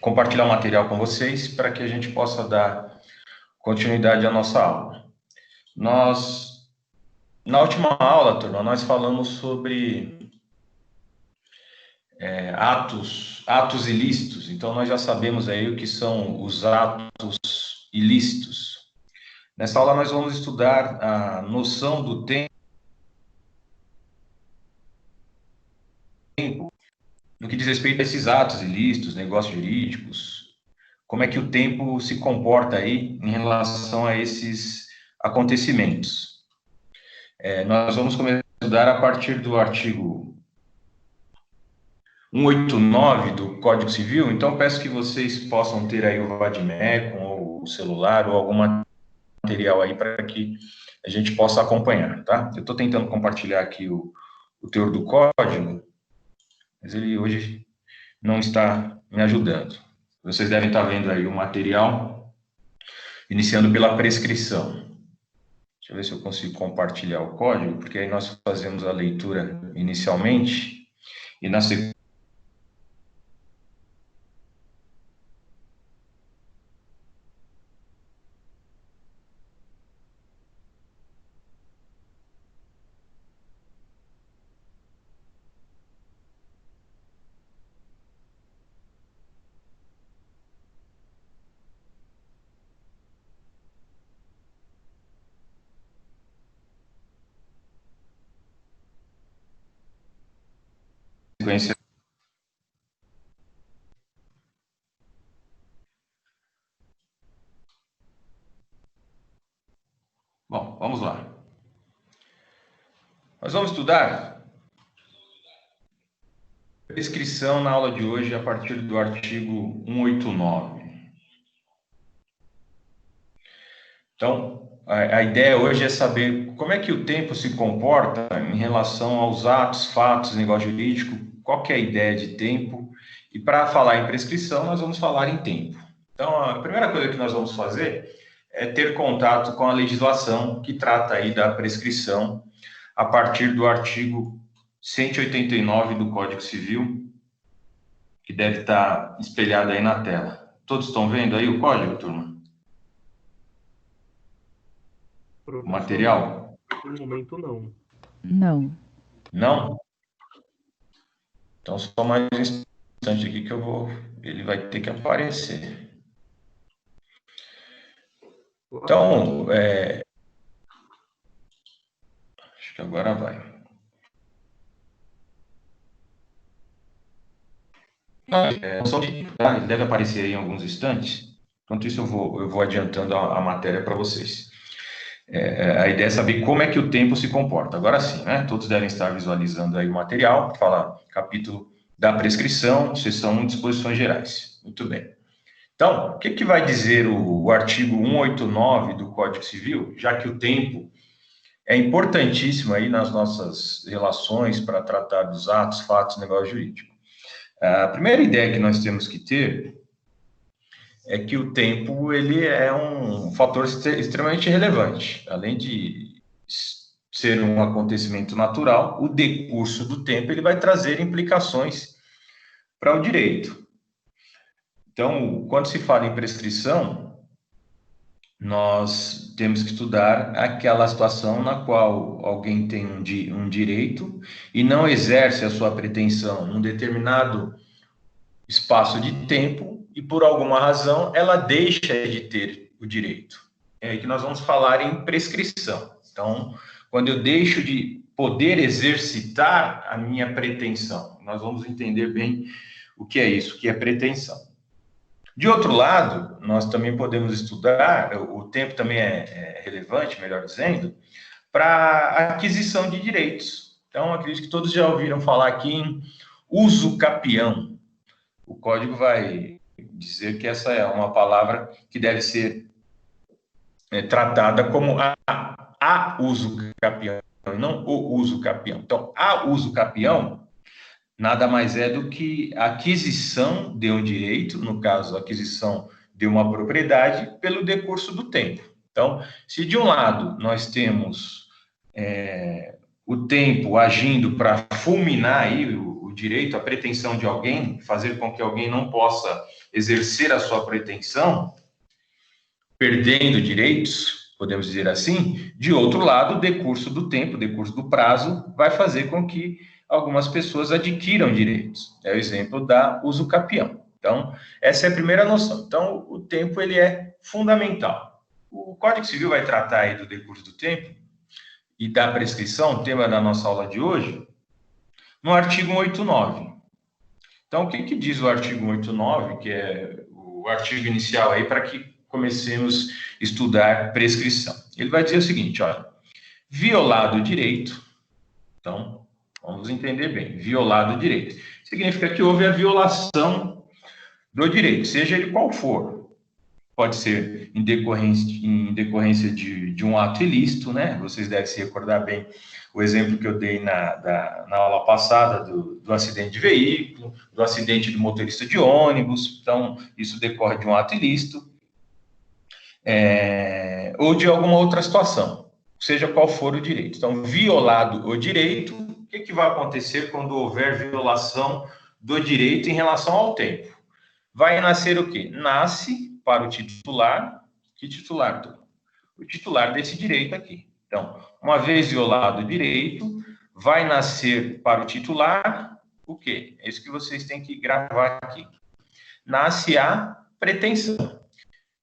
compartilhar o material com vocês para que a gente possa dar continuidade à nossa aula. Na última aula, turma, nós falamos sobre atos ilícitos. Então, nós já sabemos aí o que são os atos ilícitos. Nessa aula, nós vamos estudar a noção do tempo no que diz respeito a esses atos ilícitos, negócios jurídicos, como é que o tempo se comporta aí em relação a esses acontecimentos. Nós vamos começar a estudar a partir do artigo 189 do Código Civil, então peço que vocês possam ter aí o Vadmecum ou o celular ou algum material aí para que a gente possa acompanhar, tá? Eu estou tentando compartilhar aqui o teor do código, mas ele hoje não está me ajudando. Vocês devem estar vendo aí o material, iniciando pela prescrição. Deixa eu ver se eu consigo compartilhar o código, porque aí nós fazemos a leitura inicialmente, e na sequência Bom, vamos lá. Nós vamos estudar prescrição na aula de hoje a partir do artigo 189. Então, a ideia hoje é saber como é que o tempo se comporta em relação aos atos, fatos, negócio jurídico, qual que é a ideia de tempo, e para falar em prescrição, nós vamos falar em tempo. Então, a primeira coisa que nós vamos fazer é ter contato com a legislação que trata aí da prescrição a partir do artigo 189 do Código Civil, que deve estar espelhado aí na tela. Todos estão vendo aí o código, turma? O material? No momento, não. Não. Não? Então, só mais um instante aqui que ele vai ter que aparecer. Então, acho que agora vai. Deve aparecer aí em alguns instantes. Enquanto isso, eu vou adiantando a matéria para vocês. A ideia é saber como é que o tempo se comporta. Agora sim, né? Todos devem estar visualizando aí o material, que fala capítulo da prescrição, seção 1, disposições gerais. Muito bem. Então, o que vai dizer o artigo 189 do Código Civil, já que o tempo é importantíssimo aí nas nossas relações para tratar dos atos, fatos, negócio jurídico. A primeira ideia que nós temos que ter é que o tempo ele é um fator extremamente relevante. Além de ser um acontecimento natural, o decurso do tempo ele vai trazer implicações para o direito. Então, quando se fala em prescrição, nós temos que estudar aquela situação na qual alguém tem um direito e não exerce a sua pretensão num determinado espaço de tempo e, por alguma razão, ela deixa de ter o direito. É aí que nós vamos falar em prescrição. Então, quando eu deixo de poder exercitar a minha pretensão, nós vamos entender bem o que é isso, o que é pretensão. De outro lado, nós também podemos estudar, o tempo também é relevante, melhor dizendo, para aquisição de direitos. Então, acredito que todos já ouviram falar aqui em uso capião. O código vai dizer que essa é uma palavra que deve ser tratada como a uso capião, e não o uso capião. Então, a uso capião nada mais é do que a aquisição de um direito, no caso, a aquisição de uma propriedade, pelo decurso do tempo. Então, se de um lado nós temos o tempo agindo para fulminar aí o direito, a pretensão de alguém, fazer com que alguém não possa exercer a sua pretensão, perdendo direitos, podemos dizer assim. De outro lado, o decurso do tempo, o decurso do prazo, vai fazer com que algumas pessoas adquiram direitos. É o exemplo da usucapião. Então, essa é a primeira noção. Então, o tempo ele é fundamental. O Código Civil vai tratar aí do decurso do tempo e da prescrição, tema da nossa aula de hoje, no artigo 189. Então, o que diz o artigo 189, que é o artigo inicial aí para que comecemos a estudar prescrição? Ele vai dizer o seguinte, olha, violado o direito, então, vamos entender bem, violado o direito, significa que houve a violação do direito, seja ele qual for. Pode ser em decorrência de um ato ilícito, né? Vocês devem se recordar bem o exemplo que eu dei na aula passada do acidente de veículo, do acidente do motorista de ônibus. Então, isso decorre de um ato ilícito, ou de alguma outra situação, seja qual for o direito. Então, violado o direito, o que vai acontecer quando houver violação do direito em relação ao tempo? Vai nascer o quê? Nasce para o titular, que titular? O titular desse direito aqui. Então, uma vez violado o direito, vai nascer para o titular o quê? É isso que vocês têm que gravar aqui. Nasce a pretensão.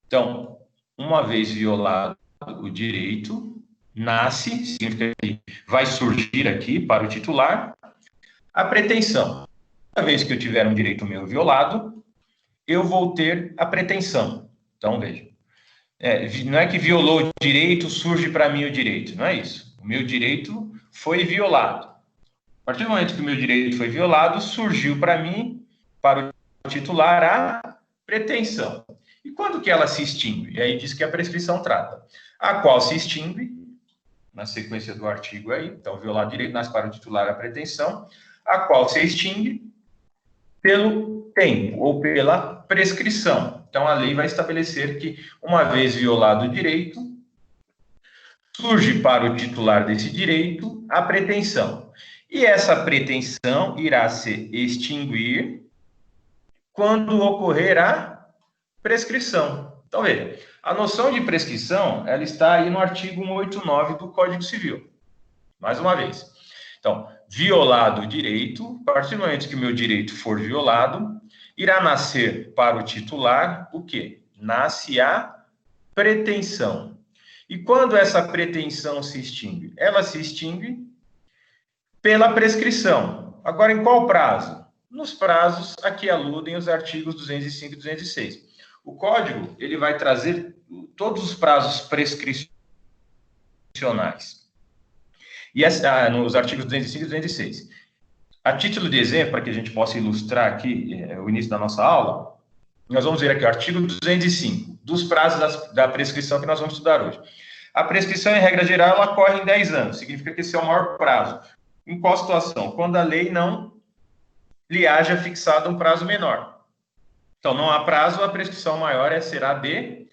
Então, uma vez violado o direito, nasce, significa que vai surgir aqui para o titular a pretensão. Uma vez que eu tiver um direito meu violado, eu vou ter a pretensão. Então, veja, não é que violou o direito, surge para mim o direito, não é isso. O meu direito foi violado. A partir do momento que o meu direito foi violado, surgiu para mim, para o titular, a pretensão. E quando que ela se extingue? E aí diz que a prescrição trata. A qual se extingue, na sequência do artigo aí, então, violado o direito, nasce para o titular a pretensão, a qual se extingue pelo tempo ou pela prescrição. Então, a lei vai estabelecer que, uma vez violado o direito, surge para o titular desse direito a pretensão. E essa pretensão irá se extinguir quando ocorrer a prescrição. Então, veja, a noção de prescrição, ela está aí no artigo 189 do Código Civil. Mais uma vez. Então, violado o direito, a partir do momento que o meu direito for violado, irá nascer para o titular o quê? Nasce a pretensão. E quando essa pretensão se extingue? Ela se extingue pela prescrição. Agora, em qual prazo? Nos prazos a que aludem os artigos 205 e 206. O Código, ele vai trazer todos os prazos prescricionais. E nos artigos 205 e 206. A título de exemplo, para que a gente possa ilustrar aqui o início da nossa aula, nós vamos ver aqui o artigo 205, dos prazos da prescrição que nós vamos estudar hoje. A prescrição, em regra geral, ela corre em 10 anos, significa que esse é o maior prazo. Em qual situação? Quando a lei não lhe haja fixado um prazo menor. Então, não há prazo, a prescrição maior será de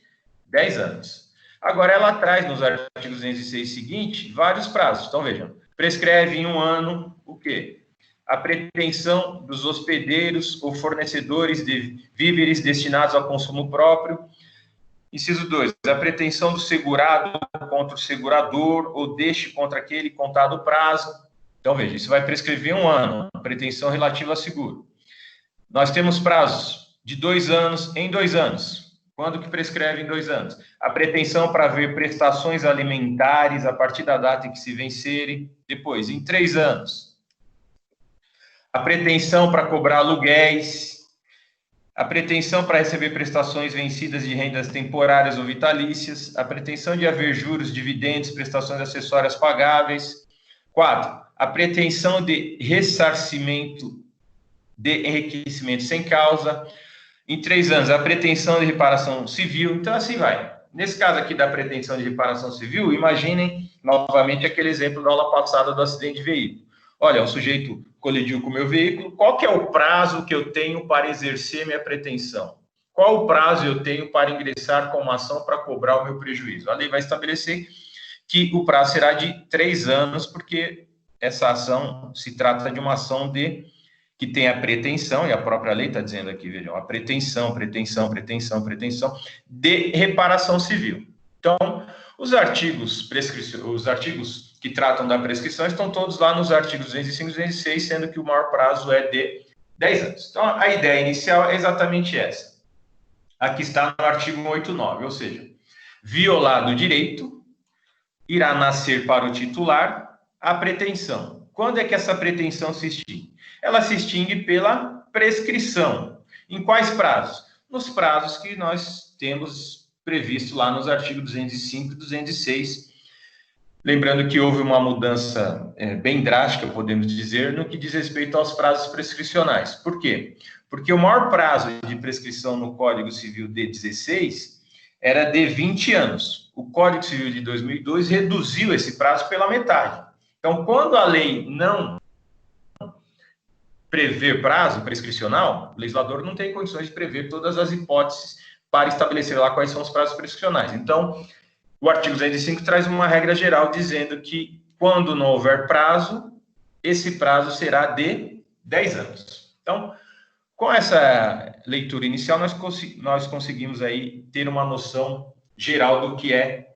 10 anos. Agora, ela traz nos artigos 206 seguinte vários prazos. Então, vejam, prescreve em 1 ano o quê? A pretensão dos hospedeiros ou fornecedores de víveres destinados ao consumo próprio. Inciso 2, a pretensão do segurado contra o segurador ou deste contra aquele contado prazo. Então, veja, isso vai prescrever 1 ano, a pretensão relativa a seguro. Nós temos prazos de 2 anos em 2 anos. Quando que prescreve em 2 anos? A pretensão para ver prestações alimentares a partir da data em que se vencerem. Depois, em 3 anos. A pretensão para cobrar aluguéis. A pretensão para receber prestações vencidas de rendas temporárias ou vitalícias. A pretensão de haver juros, dividendos, prestações acessórias pagáveis. 4. A pretensão de ressarcimento de enriquecimento sem causa. Em 3 anos, a pretensão de reparação civil. Então, assim vai. Nesse caso aqui da pretensão de reparação civil, imaginem novamente aquele exemplo da aula passada do acidente de veículo. Olha, o sujeito colidiu com o meu veículo. Qual que é o prazo que eu tenho para exercer minha pretensão? Qual o prazo eu tenho para ingressar com uma ação para cobrar o meu prejuízo? A lei vai estabelecer que o prazo será de 3 anos, porque essa ação se trata de uma ação de que tem a pretensão, e a própria lei está dizendo aqui, vejam, a pretensão de reparação civil. Então, os artigos que tratam da prescrição estão todos lá nos artigos 205 e 206, sendo que o maior prazo é de 10 anos. Então, a ideia inicial é exatamente essa. Aqui está no artigo 189, ou seja, violado o direito, irá nascer para o titular a pretensão. Quando é que essa pretensão se extingue? Ela se extingue pela prescrição. Em quais prazos? Nos prazos que nós temos previsto lá nos artigos 205 e 206. Lembrando que houve uma mudança bem drástica, podemos dizer, no que diz respeito aos prazos prescricionais. Por quê? Porque o maior prazo de prescrição no Código Civil de 16 era de 20 anos. O Código Civil de 2002 reduziu esse prazo pela metade. Então, quando a lei não prever prazo prescricional, o legislador não tem condições de prever todas as hipóteses para estabelecer lá quais são os prazos prescricionais. Então, o artigo 205 traz uma regra geral dizendo que, quando não houver prazo, esse prazo será de 10 anos. Então, com essa leitura inicial, nós conseguimos aí ter uma noção geral do que é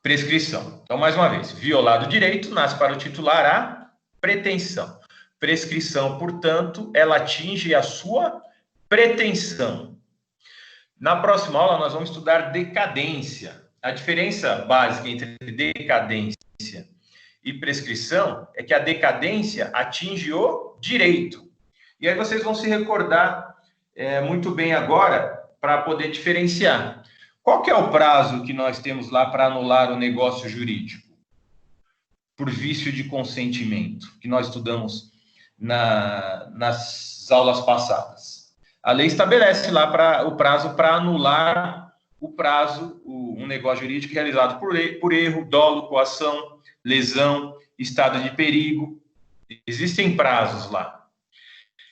prescrição. Então, mais uma vez, violado o direito, nasce para o titular a pretensão. Prescrição, portanto, ela atinge a sua pretensão. Na próxima aula, nós vamos estudar decadência. A diferença básica entre decadência e prescrição é que a decadência atinge o direito. E aí vocês vão se recordar muito bem agora para poder diferenciar. Qual que é o prazo que nós temos lá para anular o negócio jurídico? Por vício de consentimento, que nós estudamos nas aulas passadas. A lei estabelece lá o prazo para anular um negócio jurídico realizado por erro, dolo, coação, lesão, estado de perigo. Existem prazos lá.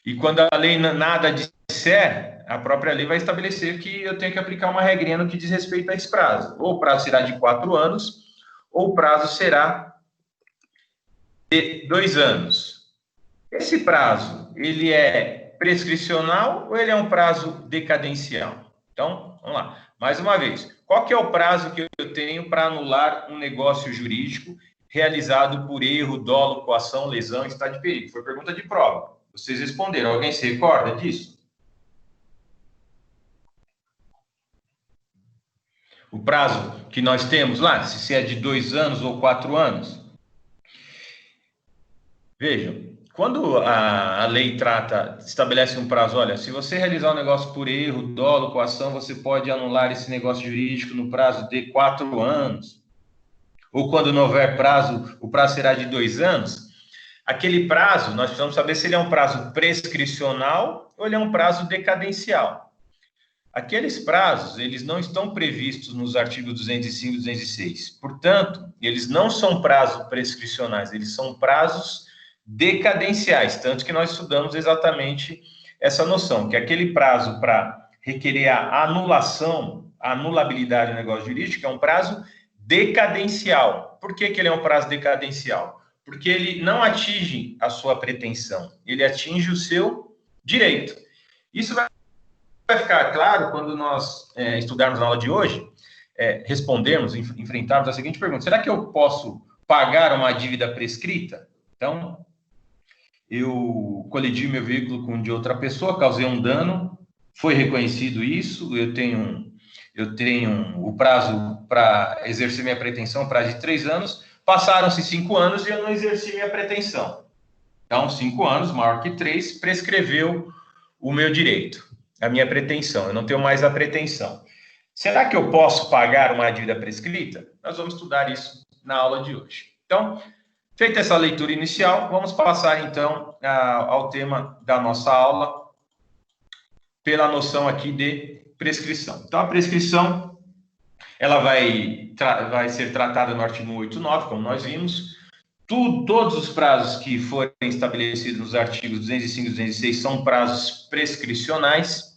E quando a lei nada disser, a própria lei vai estabelecer que eu tenho que aplicar uma regrinha no que diz respeito a esse prazo. Ou o prazo será de 4 anos, ou o prazo será de 2 anos. Esse prazo, ele é prescricional ou ele é um prazo decadencial? Então, vamos lá. Mais uma vez, qual que é o prazo que eu tenho para anular um negócio jurídico realizado por erro, dolo, coação, lesão, estado de perigo? Foi pergunta de prova. Vocês responderam. Alguém se recorda disso? O prazo que nós temos lá, se é de 2 anos ou 4 anos? Vejam, quando a lei estabelece um prazo, olha, se você realizar um negócio por erro, dolo, coação, você pode anular esse negócio jurídico no prazo de 4 anos. Ou quando não houver prazo, o prazo será de 2 anos. Aquele prazo, nós precisamos saber se ele é um prazo prescricional ou ele é um prazo decadencial. Aqueles prazos, eles não estão previstos nos artigos 205 e 206. Portanto, eles não são prazos prescricionais, eles são prazos decadenciais, tanto que nós estudamos exatamente essa noção, que aquele prazo para requerer a anulação, a anulabilidade do negócio jurídico é um prazo decadencial. Por que ele é um prazo decadencial? Porque ele não atinge a sua pretensão, ele atinge o seu direito. Isso vai ficar claro quando nós estudarmos na aula de hoje, enfrentarmos a seguinte pergunta: será que eu posso pagar uma dívida prescrita? Então, eu colidi meu veículo com o de outra pessoa, causei um dano, foi reconhecido isso, eu tenho o prazo para exercer minha pretensão, prazo de 3 anos, passaram-se 5 anos e eu não exerci minha pretensão. Então, 5 anos, maior que 3, prescreveu o meu direito, a minha pretensão, eu não tenho mais a pretensão. Será que eu posso pagar uma dívida prescrita? Nós vamos estudar isso na aula de hoje. Então, feita essa leitura inicial, vamos passar, então, ao tema da nossa aula, pela noção aqui de prescrição. Então, a prescrição, ela vai ser tratada no artigo 189, como nós vimos. Todos os prazos que forem estabelecidos nos artigos 205 e 206 são prazos prescricionais.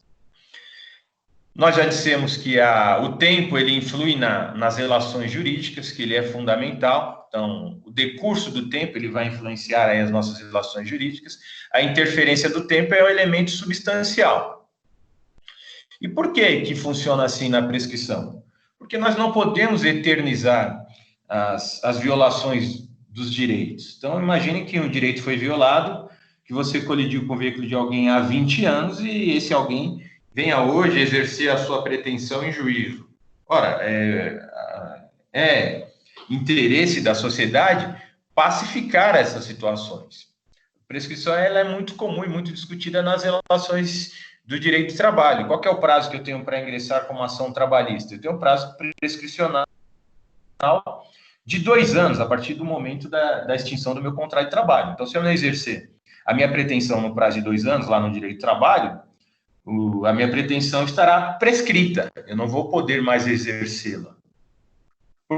Nós já dissemos que o tempo ele influi nas relações jurídicas, que ele é fundamental. Então, o decurso do tempo ele vai influenciar aí as nossas relações jurídicas. A interferência do tempo é um elemento substancial. E por que funciona assim na prescrição? Porque nós não podemos eternizar as violações dos direitos. Então, imagine que um direito foi violado, que você colidiu com o veículo de alguém há 20 anos e esse alguém venha hoje exercer a sua pretensão em juízo. Ora, é interesse da sociedade pacificar essas situações. A prescrição ela é muito comum e muito discutida nas relações do direito de trabalho. Qual que é o prazo que eu tenho para ingressar com uma ação trabalhista? Eu tenho um prazo prescricional de 2 anos, a partir do momento da extinção do meu contrato de trabalho. Então, se eu não exercer a minha pretensão no prazo de 2 anos, lá no direito de trabalho, a minha pretensão estará prescrita. Eu não vou poder mais exercê-la,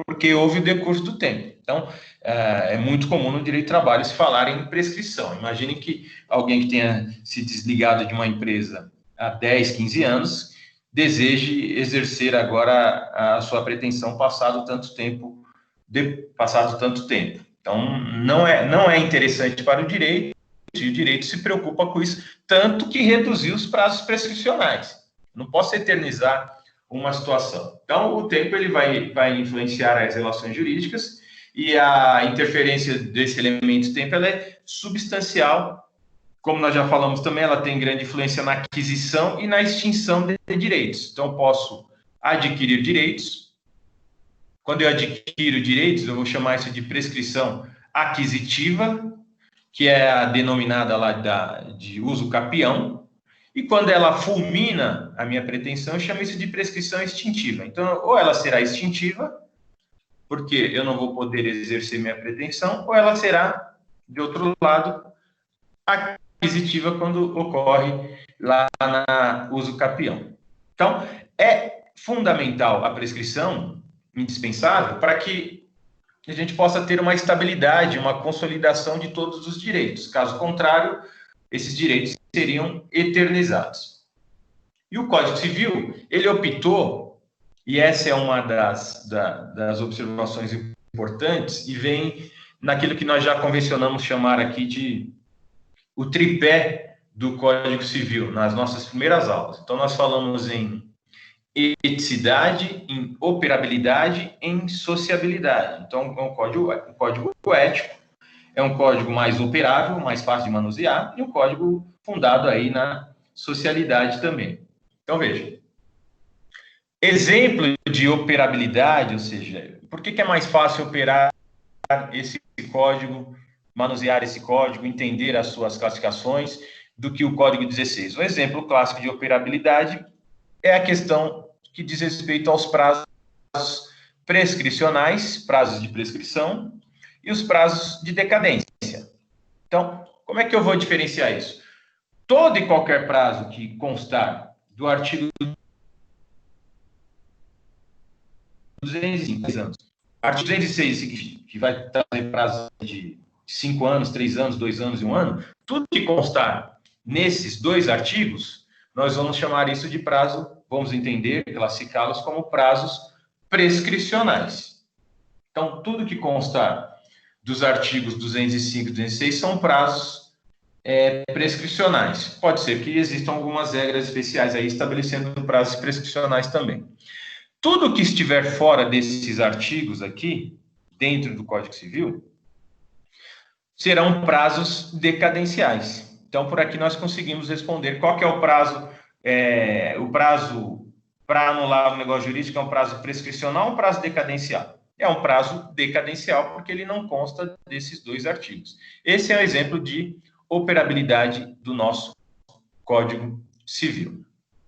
porque houve o decurso do tempo. Então, é muito comum no direito de trabalho se falar em prescrição. Imagine que alguém que tenha se desligado de uma empresa há 10, 15 anos, deseje exercer agora a sua pretensão passado tanto tempo. Então, não é interessante para o direito, e o direito se preocupa com isso, tanto que reduziu os prazos prescricionais. Não posso eternizar uma situação. Então, o tempo ele vai influenciar as relações jurídicas e a interferência desse elemento tempo ela é substancial. Como nós já falamos também, ela tem grande influência na aquisição e na extinção de direitos. Então, eu posso adquirir direitos. Quando eu adquiro direitos, eu vou chamar isso de prescrição aquisitiva, que é a denominada lá de uso capião. E quando ela fulmina a minha pretensão, eu chamo isso de prescrição extintiva. Então, ou ela será extintiva, porque eu não vou poder exercer minha pretensão, ou ela será, de outro lado, aquisitiva quando ocorre lá na uso capião. Então, é fundamental a prescrição, indispensável, para que a gente possa ter uma estabilidade, uma consolidação de todos os direitos. Caso contrário, esses direitos seriam eternizados. E o Código Civil, ele optou, e essa é uma das observações importantes, e vem naquilo que nós já convencionamos chamar aqui de o tripé do Código Civil, nas nossas primeiras aulas. Então, nós falamos em eticidade, em operabilidade, em sociabilidade. Então, é um código ético, é um código mais operável, mais fácil de manusear, e um código fundado aí na socialidade também. Então, veja, exemplo de operabilidade, ou seja, por que é mais fácil operar esse código, manusear esse código, entender as suas classificações, do que o Código 16? Um exemplo clássico de operabilidade é a questão que diz respeito aos prazos prescricionais, prazos de prescrição, e os prazos de decadência. Então, como é que eu vou diferenciar isso? Todo e qualquer prazo que constar do artigo 205 anos, artigo 206, que vai trazer prazo de 5 anos, 3 anos, 2 anos e 1 ano, tudo que constar nesses 2 artigos, nós vamos chamar isso de prazo, vamos entender, classificá-los como prazos prescricionais. Então, tudo que constar dos artigos 205 e 206 são prazos prescricionais. Pode ser que existam algumas regras especiais aí estabelecendo prazos prescricionais também. Tudo que estiver fora desses artigos aqui, dentro do Código Civil, serão prazos decadenciais. Então, por aqui nós conseguimos responder qual que é o prazo para anular o negócio jurídico é um prazo prescricional ou um prazo decadencial? É um prazo decadencial porque ele não consta desses 2 artigos. Esse é um exemplo de operabilidade do nosso Código Civil.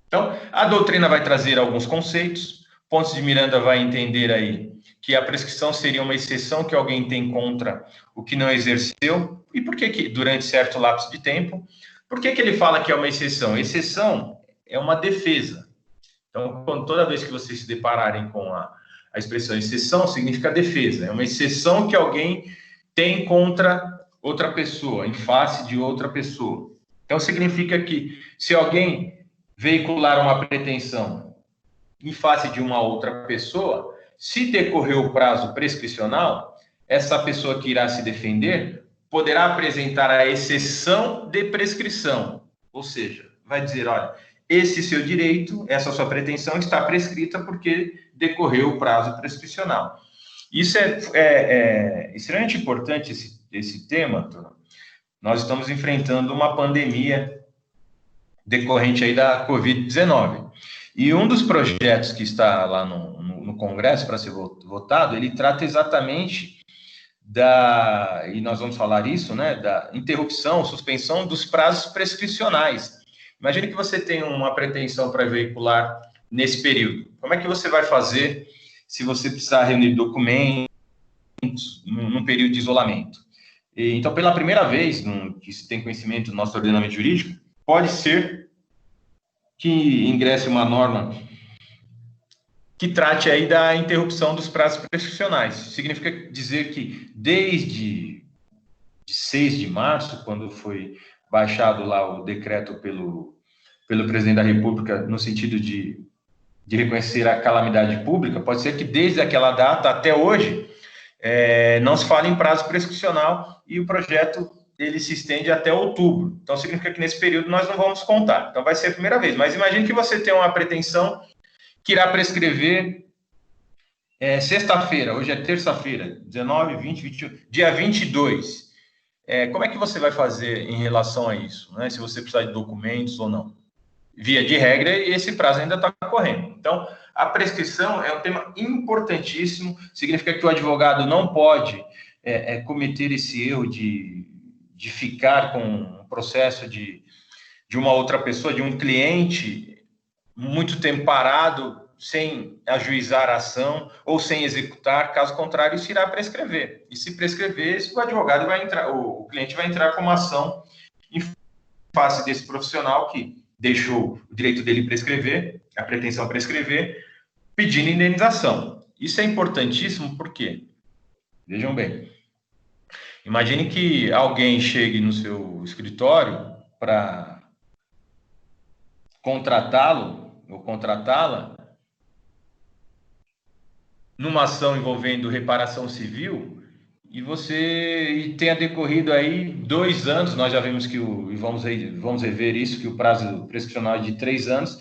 Então, a doutrina vai trazer alguns conceitos. Pontes de Miranda vai entender aí que a prescrição seria uma exceção que alguém tem contra o que não exerceu. E por que durante certo lapso de tempo? Por que ele fala que é uma exceção? Exceção é uma defesa. Então, toda vez que vocês se depararem com a expressão exceção, significa defesa. É uma exceção que alguém tem contra outra pessoa, em face de outra pessoa. Então, significa que se alguém veicular uma pretensão em face de uma outra pessoa, se decorrer o prazo prescricional, essa pessoa que irá se defender poderá apresentar a exceção de prescrição, ou seja, vai dizer, olha, esse seu direito, essa sua pretensão está prescrita porque decorreu o prazo prescricional. Isso é extremamente importante, esse tema, turma. Nós estamos enfrentando uma pandemia decorrente aí da Covid-19. E um dos projetos que está lá no Congresso para ser votado, ele trata exatamente e nós vamos falar isso, né, da interrupção, suspensão dos prazos prescricionais. Imagine que você tem uma pretensão para veicular nesse período. Como é que você vai fazer se você precisar reunir documentos num período de isolamento? Então, pela primeira vez que se tem conhecimento do nosso ordenamento jurídico, pode ser que ingresse uma norma que trate aí da interrupção dos prazos prescricionais. Significa dizer que desde 6 de março, quando foi baixado lá o decreto pelo presidente da República no sentido de reconhecer a calamidade pública, pode ser que desde aquela data até hoje não se fale em prazo prescricional e o projeto ele se estende até outubro. Então, significa que nesse período nós não vamos contar. Então, vai ser a primeira vez. Mas imagine que você tem uma pretensão que irá prescrever sexta-feira, hoje é terça-feira, 19, 20, 21, dia 22. Como é que você vai fazer em relação a isso, né? Se você precisar de documentos ou não. Via de regra, esse prazo ainda está correndo. Então, a prescrição é um tema importantíssimo, significa que o advogado não pode cometer esse erro de ficar com um processo de uma outra pessoa, de um cliente, muito tempo parado, sem ajuizar a ação ou sem executar, caso contrário, isso irá prescrever. E se prescrever, o advogado vai entrar, o cliente vai entrar com uma ação em face desse profissional que deixou o direito dele prescrever, a pretensão prescrever, pedindo indenização. Isso é importantíssimo porque, vejam bem, imagine que alguém chegue no seu escritório para contratá-lo ou contratá-la numa ação envolvendo reparação civil e tenha decorrido aí 2 anos, nós já vimos que vamos rever isso, que o prazo prescricional é de 3 anos,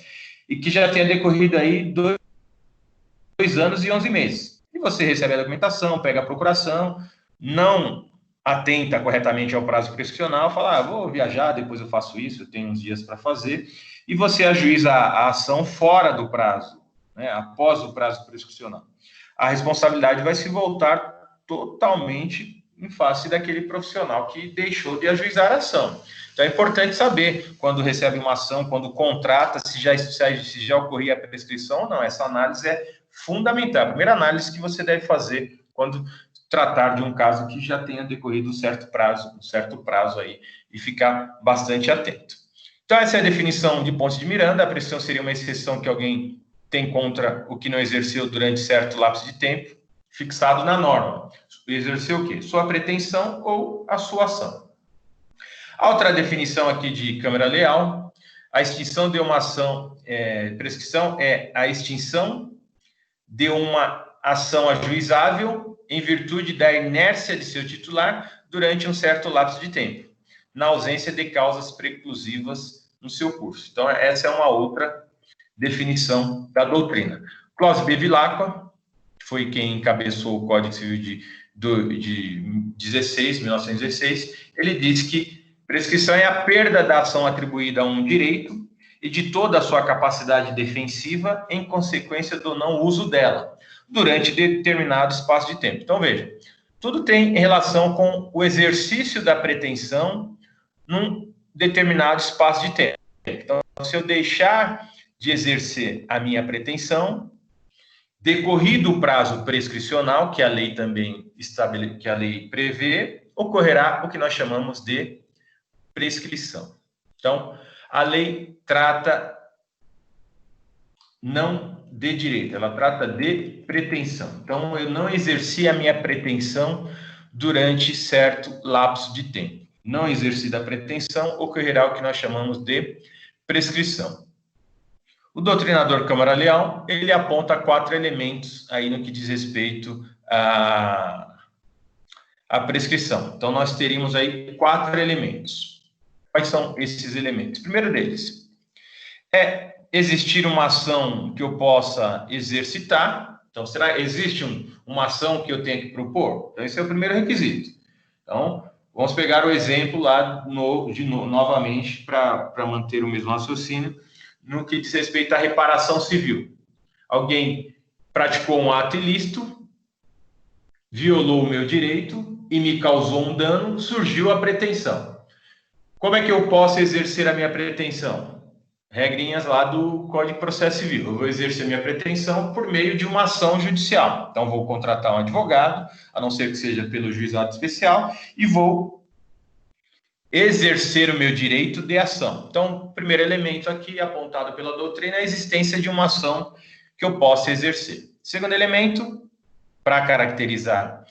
e que já tenha decorrido aí 2 anos e 11 meses. E você recebe a documentação, pega a procuração, não atenta corretamente ao prazo prescricional, fala, vou viajar, depois eu faço isso, eu tenho uns dias para fazer, e você ajuiza a ação fora do prazo, né, após o prazo prescricional. A responsabilidade vai se voltar totalmente em face daquele profissional que deixou de ajuizar a ação. Então, é importante saber, quando recebe uma ação, quando contrata, se já ocorria a prescrição ou não. Essa análise é fundamental. A primeira análise que você deve fazer quando tratar de um caso que já tenha decorrido um certo prazo aí, e ficar bastante atento. Então, essa é a definição de Ponce de Miranda. A prescrição seria uma exceção que alguém tem contra o que não exerceu durante certo lapso de tempo, fixado na norma. Exerceu o quê? Sua pretensão ou a sua ação. A outra definição aqui de Câmara Leal, a extinção de uma ação, prescrição é a extinção de uma ação ajuizável em virtude da inércia de seu titular durante um certo lapso de tempo, na ausência de causas preclusivas no seu curso. Então, essa é uma outra definição da doutrina. Claus Bevilacqua, que foi quem encabeçou o Código Civil de 1916, ele diz que prescrição é a perda da ação atribuída a um direito e de toda a sua capacidade defensiva em consequência do não uso dela, durante determinado espaço de tempo. Então, veja, tudo tem relação com o exercício da pretensão num determinado espaço de tempo. Então, se eu deixar de exercer a minha pretensão, decorrido o prazo prescricional, que a lei também que a lei prevê, ocorrerá o que nós chamamos de prescrição. Então, a lei trata não de direito, ela trata de pretensão. Então, eu não exerci a minha pretensão durante certo lapso de tempo. Não exercida a pretensão, ocorrerá o que nós chamamos de prescrição. O doutrinador Câmara Leal, ele aponta 4 elementos aí no que diz respeito a prescrição. Então, nós teríamos aí 4 elementos. Quais são esses elementos? O primeiro deles é existir uma ação que eu possa exercitar. Então, existe uma ação que eu tenho que propor? Então, esse é o primeiro requisito. Então, vamos pegar o exemplo lá novamente para manter o mesmo raciocínio no que diz respeito à reparação civil. Alguém praticou um ato ilícito, violou o meu direito e me causou um dano, surgiu a pretensão. Como é que eu posso exercer a minha pretensão? Regrinhas lá do Código de Processo Civil. Eu vou exercer minha pretensão por meio de uma ação judicial. Então, vou contratar um advogado, a não ser que seja pelo juizado especial, e vou exercer o meu direito de ação. Então, o primeiro elemento aqui apontado pela doutrina é a existência de uma ação que eu possa exercer. Segundo elemento, para caracterizar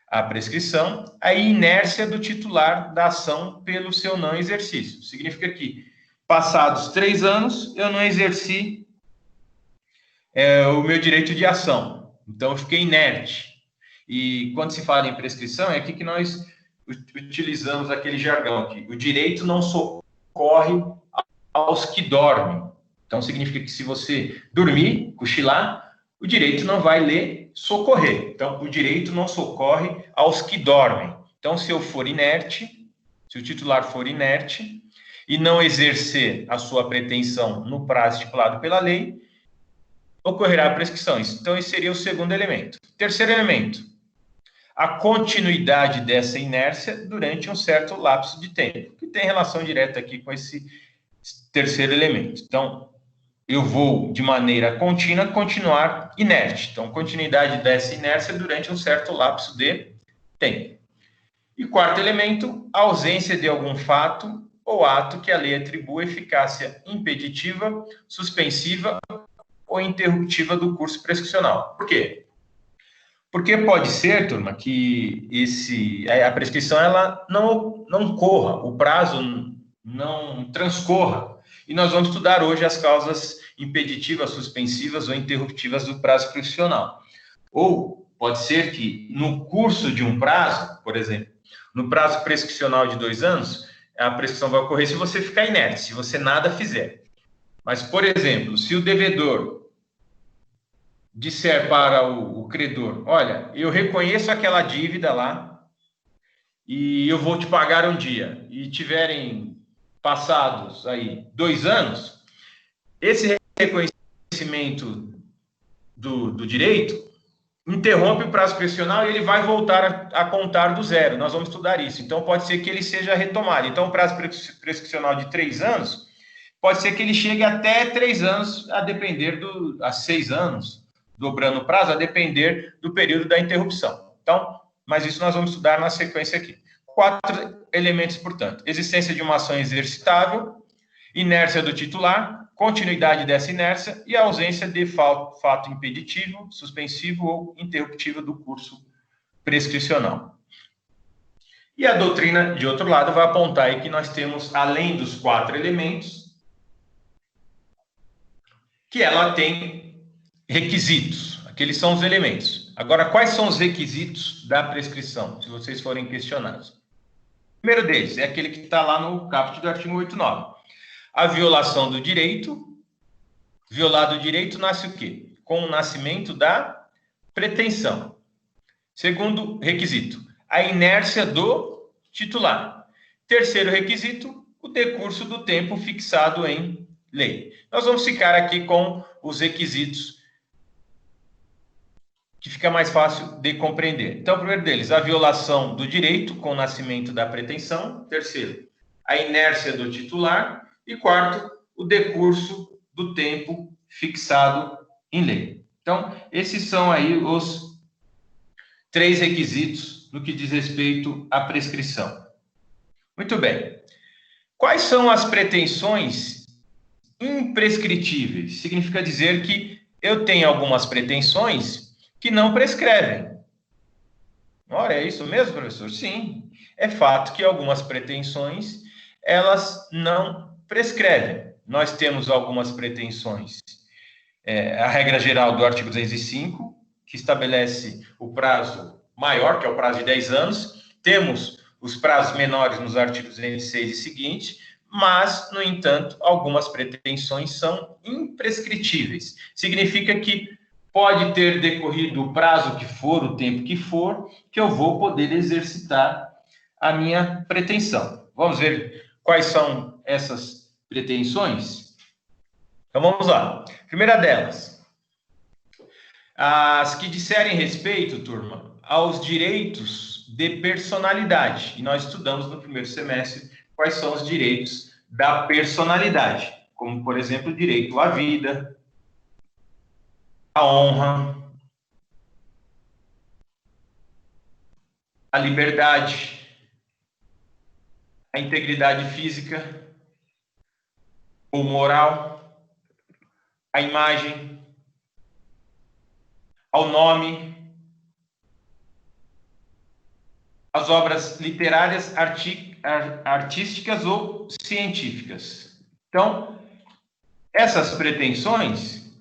a prescrição, a inércia do titular da ação pelo seu não exercício. Significa que, passados 3 anos, eu não exerci o meu direito de ação. Então, eu fiquei inerte. E quando se fala em prescrição, é aqui que nós utilizamos aquele jargão aqui. O direito não socorre aos que dormem. Então, significa que se você dormir, cochilar, o direito não vai lhe socorrer. Então, o direito não socorre aos que dormem. Então, se eu for inerte, se o titular for inerte e não exercer a sua pretensão no prazo estipulado pela lei, ocorrerá a prescrição. Então, esse seria o segundo elemento. Terceiro elemento, a continuidade dessa inércia durante um certo lapso de tempo, que tem relação direta aqui com esse terceiro elemento. Então, eu vou, de maneira contínua, continuar inerte. Então, continuidade dessa inércia durante um certo lapso de tempo. E quarto elemento, a ausência de algum fato ou ato que a lei atribua eficácia impeditiva, suspensiva ou interruptiva do curso prescricional. Por quê? Porque pode ser, turma, que a prescrição ela não corra, o prazo não transcorra. E nós vamos estudar hoje as causas impeditivas, suspensivas ou interruptivas do prazo prescricional. Ou pode ser que no curso de um prazo, por exemplo, no prazo prescricional de 2 anos, a prescrição vai ocorrer se você ficar inerte, se você nada fizer. Mas, por exemplo, se o devedor disser para o credor, olha, eu reconheço aquela dívida lá e eu vou te pagar um dia, e tiverem passados aí 2 anos, esse reconhecimento do direito interrompe o prazo prescricional e ele vai voltar a contar do zero. Nós vamos estudar isso. Então, pode ser que ele seja retomado. Então, o prazo prescricional de 3 anos, pode ser que ele chegue até 3 anos, a depender a 6 anos, dobrando o prazo, a depender do período da interrupção. Então, mas isso nós vamos estudar na sequência aqui. 4 elementos, portanto. Existência de uma ação exercitável, inércia do titular, continuidade dessa inércia e a ausência de fato impeditivo, suspensivo ou interruptivo do curso prescricional. E a doutrina, de outro lado, vai apontar aí que nós temos, além dos 4 elementos, que ela tem requisitos. Aqueles são os elementos. Agora, quais são os requisitos da prescrição, se vocês forem questionados? O primeiro deles é aquele que está lá no caput do artigo 89. A violação do direito. Violado o direito nasce o quê? Com o nascimento da pretensão. Segundo requisito, a inércia do titular. Terceiro requisito, o decurso do tempo fixado em lei. Nós vamos ficar aqui com os requisitos que fica mais fácil de compreender. Então, o primeiro deles, a violação do direito com o nascimento da pretensão. Terceiro, a inércia do titular. E quarto, o decurso do tempo fixado em lei. Então, esses são aí os 3 requisitos no que diz respeito à prescrição. Muito bem. Quais são as pretensões imprescritíveis? Significa dizer que eu tenho algumas pretensões que não prescrevem. Ora, é isso mesmo, professor? Sim. É fato que algumas pretensões, elas não prescrevem. Nós temos algumas pretensões. A regra geral do artigo 205, que estabelece o prazo maior, que é o prazo de 10 anos, temos os prazos menores nos artigos 206 e seguinte, mas, no entanto, algumas pretensões são imprescritíveis. Significa que pode ter decorrido o prazo que for, o tempo que for, que eu vou poder exercitar a minha pretensão. Vamos ver quais são essas pretensões? Então, vamos lá. Primeira delas, as que disserem respeito, turma, aos direitos de personalidade. E nós estudamos no primeiro semestre quais são os direitos da personalidade, como, por exemplo, o direito à vida, à honra, à liberdade, à integridade física ou moral, à imagem, ao nome, às obras literárias, artísticas ou científicas. Então, essas pretensões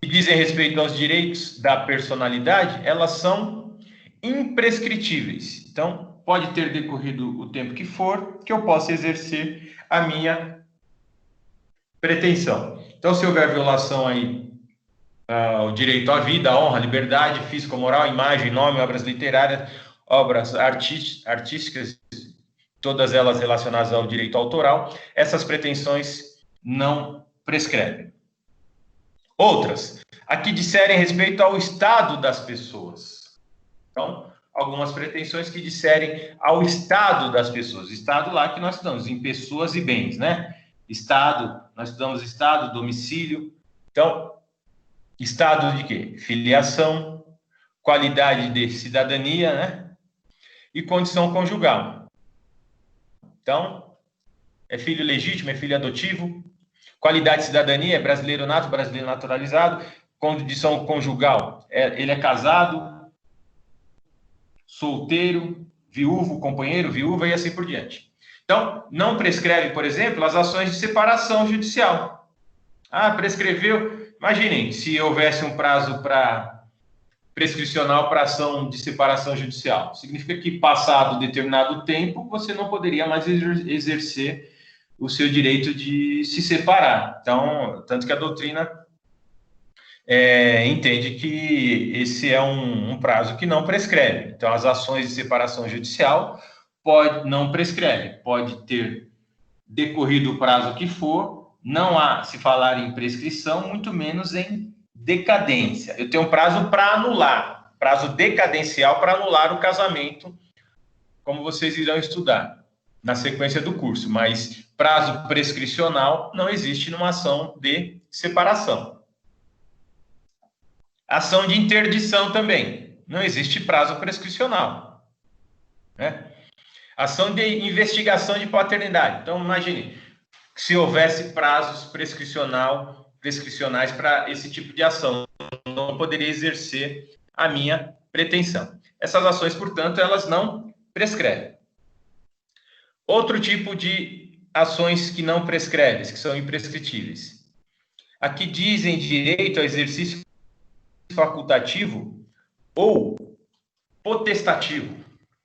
que dizem respeito aos direitos da personalidade, elas são imprescritíveis. Então, pode ter decorrido o tempo que for, que eu possa exercer a minha pretensão. Então, se houver violação aí o direito à vida, à honra, à liberdade física, moral, imagem, nome, obras literárias, obras artísticas, todas elas relacionadas ao direito autoral, essas pretensões não prescrevem. Outras, aqui disserem respeito ao estado das pessoas. Então, algumas pretensões que disserem ao estado das pessoas. Estado lá que nós estudamos, em pessoas e bens, né? Estado, nós estudamos estado, domicílio. Então, estado de quê? Filiação, qualidade de cidadania, né? E condição conjugal. Então, é filho legítimo, é filho adotivo. Qualidade de cidadania, é brasileiro nato, brasileiro naturalizado. Condição conjugal, ele é casado, solteiro, viúvo, companheiro, viúva e assim por diante. Então, não prescreve, por exemplo, as ações de separação judicial. Ah, prescreveu. Imaginem, se houvesse um prazo prescricional para ação de separação judicial. Significa que, passado determinado tempo, você não poderia mais exercer o seu direito de se separar. Então, tanto que a doutrina entende que esse é um prazo que não prescreve. Então, as ações de separação judicial não prescreve. Pode ter decorrido o prazo que for, não há se falar em prescrição, muito menos em decadência. Eu tenho um prazo para anular, prazo decadencial para anular o casamento, como vocês irão estudar na sequência do curso, mas prazo prescricional não existe numa ação de separação. Ação de interdição também, não existe prazo prescricional, né? Ação de investigação de paternidade. Então, imagine, se houvesse prazos prescricionais para esse tipo de ação, não poderia exercer a minha pretensão. Essas ações, portanto, elas não prescrevem. Outro tipo de ações que não prescrevem, que são imprescritíveis. Aqui dizem direito ao exercício facultativo ou potestativo,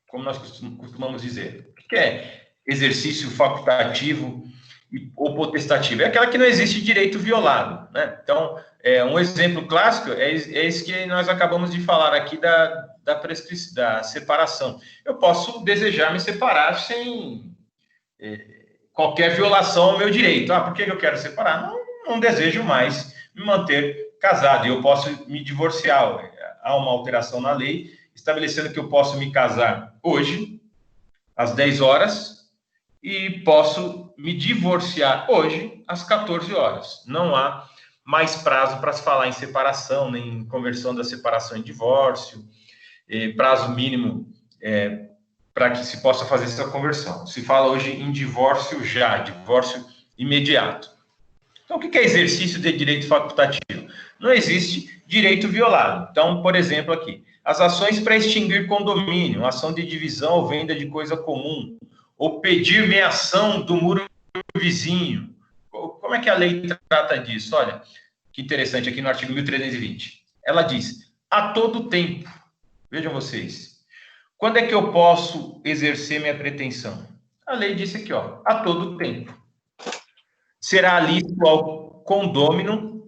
como nós costumamos dizer. O que é exercício facultativo ou potestativo? É aquela que não existe direito violado, né? Então, um exemplo clássico é esse que nós acabamos de falar aqui da separação. Eu posso desejar me separar sem qualquer violação ao meu direito. Por que eu quero separar? Não desejo mais me manter casado e eu posso me divorciar. Há uma alteração na lei estabelecendo que eu posso me casar hoje, às 10 horas, e posso me divorciar hoje, às 14 horas. Não há mais prazo para se falar em separação, nem em conversão da separação em divórcio, prazo mínimo para que se possa fazer essa conversão. Se fala hoje em divórcio divórcio imediato. Então, o que é exercício de direito facultativo? Não existe direito violado. Então, por exemplo, aqui, as ações para extinguir condomínio, ação de divisão ou venda de coisa comum, ou pedir meação do muro vizinho. Como é que a lei trata disso? Olha, que interessante, aqui no artigo 1320. Ela diz, a todo tempo, vejam vocês, Quando é que eu posso exercer minha pretensão? A lei disse aqui, ó, a todo tempo. Será lícito ao condômino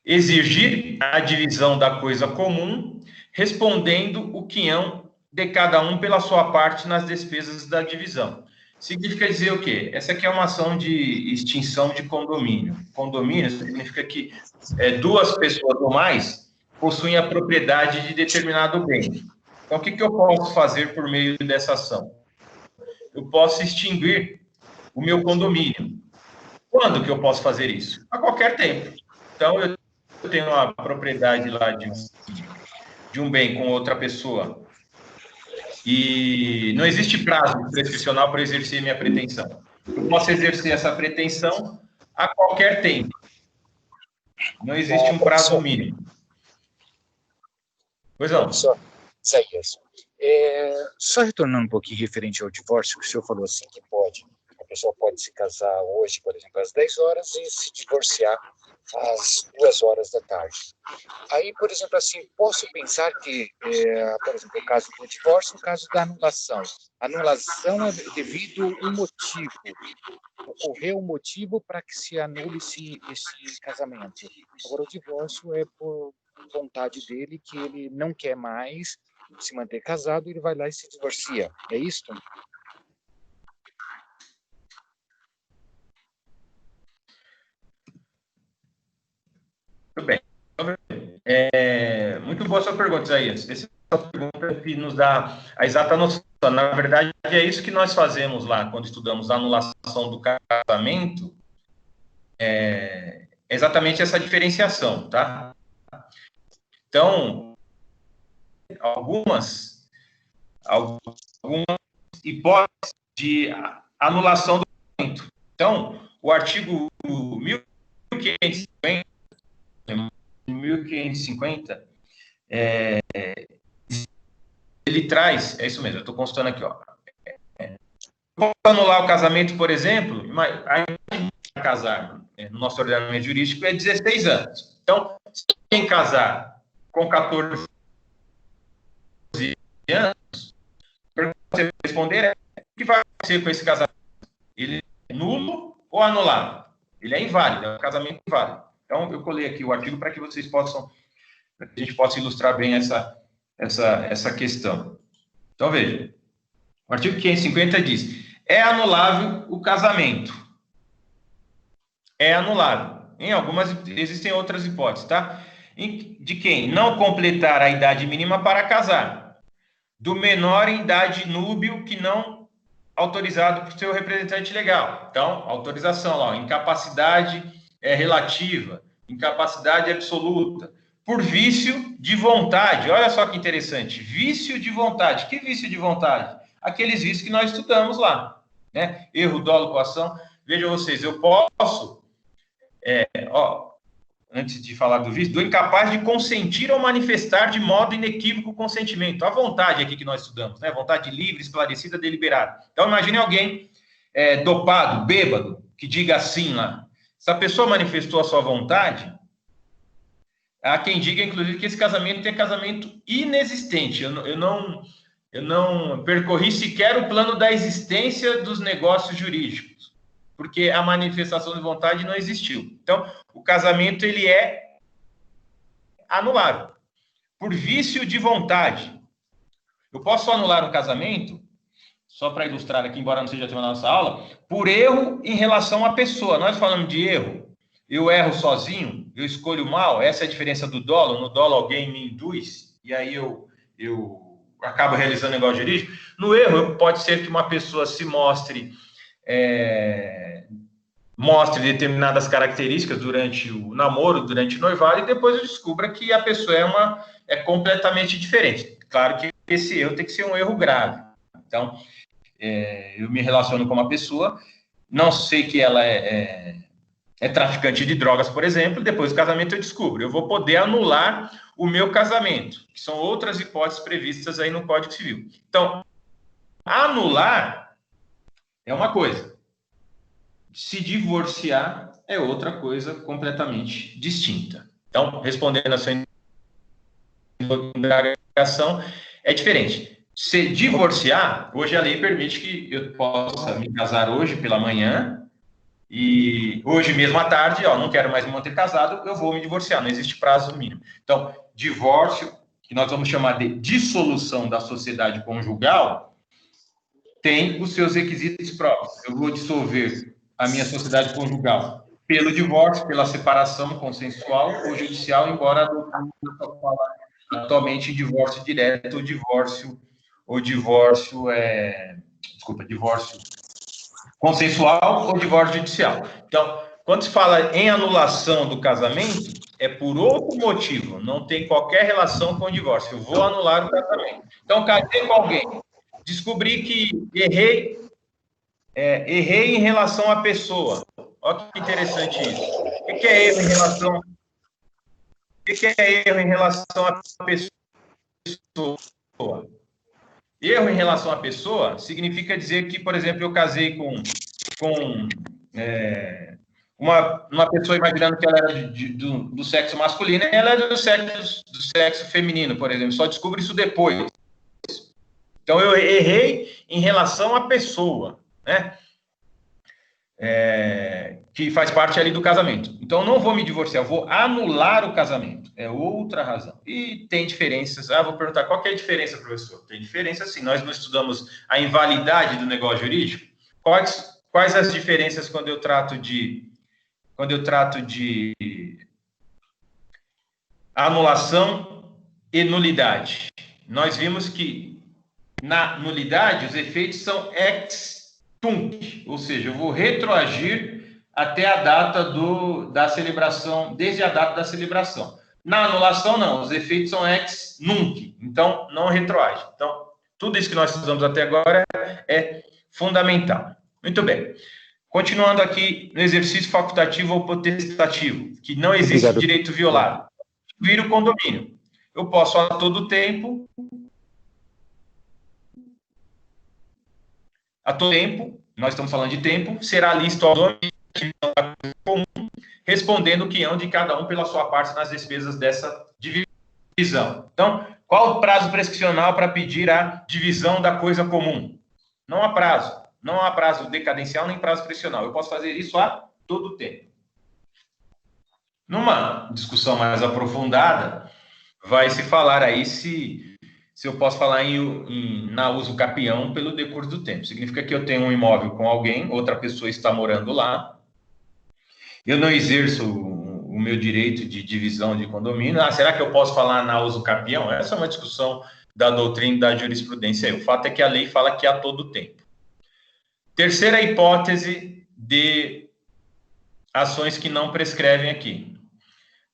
exigir a divisão da coisa comum, respondendo o quinhão de cada um pela sua parte nas despesas da divisão. Significa dizer o quê? Essa aqui é uma ação de extinção de condomínio. Condomínio significa que duas pessoas ou mais possuem a propriedade de determinado bem. Então, o que eu posso fazer por meio dessa ação? Eu posso extinguir o meu condomínio. Quando que eu posso fazer isso? A qualquer tempo. Então, eu tenho uma propriedade lá de um bem com outra pessoa e não existe prazo prescricional para exercer minha pretensão. Eu posso exercer essa pretensão a qualquer tempo. Não existe um prazo mínimo. Pois não. Professor Isaías, só retornando um pouquinho referente ao divórcio, que o senhor falou assim que a pessoa pode se casar hoje, por exemplo, às 10 horas e se divorciar às 2 horas da tarde. Aí, por exemplo, assim, posso pensar que, por exemplo, o caso do divórcio, o caso da anulação. A anulação é devido a um motivo. Ocorreu um motivo para que se anule esse casamento. Agora, o divórcio é por vontade dele, que ele não quer mais se manter casado, ele vai lá e se divorcia. É isso? Muito bem. Muito boa sua pergunta, Isaías. Essa é uma pergunta que nos dá a exata noção. Na verdade, é isso que nós fazemos lá, quando estudamos a anulação do casamento, é exatamente essa diferenciação, tá? Então, algumas hipóteses de anulação do casamento. Então, o artigo 1550, ele traz, é isso mesmo, eu estou consultando aqui, ó. Posso anular o casamento, por exemplo, a idade para casar no nosso ordenamento jurídico é 16 anos. Então, se alguém casar com 14 anos, para você responder, o que vai acontecer com esse casamento? Ele é nulo ou anulado? Ele é inválido, é um casamento inválido. Então, eu colei aqui o artigo para que vocês possam, para que a gente possa ilustrar bem essa questão. Então, veja, o artigo 550 diz: é anulável o casamento. É anulável. Em algumas, existem outras hipóteses, tá? De quem não completar a idade mínima para casar. Do menor em idade núbio que não autorizado por seu representante legal. Então, autorização lá, incapacidade relativa, incapacidade absoluta, por vício de vontade. Olha só que interessante, vício de vontade. Que vício de vontade? Aqueles vícios que nós estudamos lá, né? Erro, dolo, coação. Vejam vocês, eu posso, antes de falar do vício, do incapaz de consentir ou manifestar de modo inequívoco o consentimento. A vontade aqui que nós estudamos, né? Vontade livre, esclarecida, deliberada. Então, imagine alguém dopado, bêbado, que diga assim lá. Se a pessoa manifestou a sua vontade, há quem diga, inclusive, que esse casamento é casamento inexistente. Eu não percorri sequer o plano da existência dos negócios jurídicos, porque a manifestação de vontade não existiu. Então, o casamento, ele é anulável por vício de vontade. Eu posso anular um casamento, só para ilustrar aqui, embora não seja tema da nossa aula, por erro em relação à pessoa. Nós falamos de erro. Eu erro sozinho, eu escolho mal, essa é a diferença do dolo. No dolo, alguém me induz, e aí eu acabo realizando negócio jurídico. No erro, pode ser que uma pessoa se mostre determinadas características durante o namoro, durante o noivado, e depois eu descubra que a pessoa é completamente diferente. Claro que esse erro tem que ser um erro grave. Então, eu me relaciono com uma pessoa, não sei que ela é traficante de drogas, por exemplo, e depois do casamento eu descubro. Eu vou poder anular o meu casamento, que são outras hipóteses previstas aí no Código Civil. Então, anular é uma coisa. Se divorciar é outra coisa completamente distinta. Então, respondendo a sua indagação, é diferente. se divorciar, hoje a lei permite que eu possa me casar hoje pela manhã e hoje mesmo à tarde, ó, não quero mais me manter casado, eu vou me divorciar, não existe prazo mínimo. Então, divórcio, que nós vamos chamar de dissolução da sociedade conjugal, tem os seus requisitos próprios. Eu vou dissolver a minha sociedade conjugal pelo divórcio, pela separação consensual ou judicial, embora a doutrina fala atualmente em divórcio direto ou divórcio divórcio consensual ou divórcio judicial. Então, quando se fala em anulação do casamento, é por outro motivo, não tem qualquer relação com o divórcio. Eu vou anular o casamento. Então, casei com alguém, descobri que errei em relação à pessoa. Olha que interessante isso. O que é erro em relação? O que é erro em relação à pessoa? Erro em relação à pessoa significa dizer que, por exemplo, eu casei com uma pessoa imaginando que ela era do sexo masculino e ela é do sexo feminino, por exemplo. Só descubro isso depois. Então, eu errei em relação à pessoa, né? Que faz parte ali do casamento. Então, não vou me divorciar, eu vou anular o casamento. É outra razão. E tem diferenças. Vou perguntar, qual que é a diferença, professor? Tem diferença, sim. Nós não estudamos a invalidade do negócio jurídico. Quais as diferenças quando eu trato de anulação e nulidade? Nós vimos que na nulidade os efeitos são ex tunc, ou seja, eu vou retroagir até a data da celebração, desde a data da celebração. Na anulação, não, os efeitos são ex nunc, então não retroage. Então, tudo isso que nós estudamos até agora é fundamental. Muito bem. Continuando aqui no exercício facultativo ou potestativo, que não existe direito violado. Vira o condomínio. Eu posso a todo tempo, nós estamos falando de tempo, será lícito ao dono comum, respondendo o quião de cada um pela sua parte nas despesas dessa divisão. Então, qual o prazo prescricional para pedir a divisão da coisa comum? Não há prazo. Não há prazo decadencial nem prazo prescricional. Eu posso fazer isso a todo tempo. Numa discussão mais aprofundada, vai se falar aí se eu posso falar na uso capião pelo decurso do tempo. Significa que eu tenho um imóvel com alguém, outra pessoa está morando lá, eu não exerço o meu direito de divisão de condomínio. Será que eu posso falar na uso capião? Essa é uma discussão da doutrina e da jurisprudência. O fato é que a lei fala que a todo tempo. Terceira hipótese de ações que não prescrevem aqui.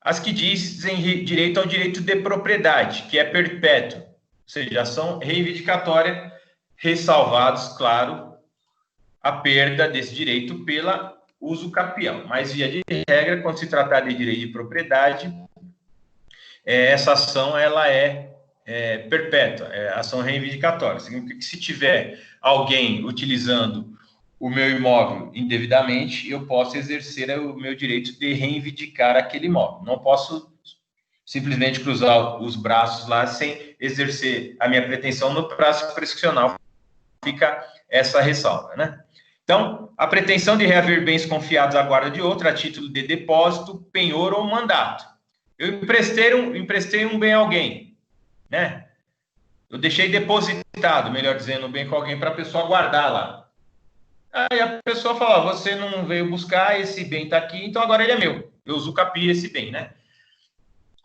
As que dizem direito ao direito de propriedade, que é perpétuo, ou seja, ação reivindicatória, ressalvados, claro, a perda desse direito pela uso capião. Mas, via de regra, quando se tratar de direito de propriedade, essa ação ela é perpétua, é ação reivindicatória. Significa que se tiver alguém utilizando o meu imóvel indevidamente, eu posso exercer o meu direito de reivindicar aquele imóvel. Não posso simplesmente cruzar os braços lá sem exercer a minha pretensão no prazo prescricional. Fica essa ressalva, né? Então, a pretensão de reaver bens confiados à guarda de outro a título de depósito, penhor ou mandato. Eu emprestei um bem a alguém, né? Eu deixei depositado, melhor dizendo, um bem com alguém para a pessoa guardar lá. Aí a pessoa fala, você não veio buscar, esse bem está aqui, então agora ele é meu. Eu usucapio esse bem, né?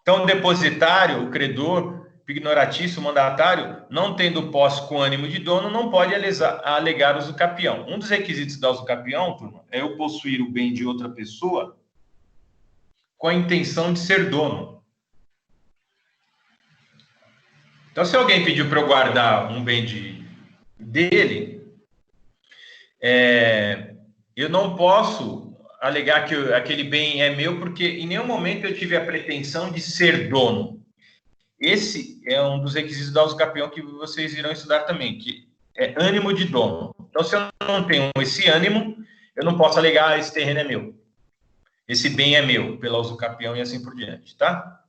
Então, o depositário, o credor, ignoratício, mandatário, não tendo posse com ânimo de dono, não pode alegar usucapião. Um dos requisitos da usucapião, turma, é eu possuir o bem de outra pessoa com a intenção de ser dono. Então, se alguém pediu para eu guardar um bem dele, eu não posso alegar que aquele bem é meu, porque em nenhum momento eu tive a pretensão de ser dono. Esse é um dos requisitos da usucapião que vocês irão estudar também, que é ânimo de dono. Então, se eu não tenho esse ânimo, eu não posso alegar, esse terreno é meu. Esse bem é meu, pela usucapião e assim por diante, tá?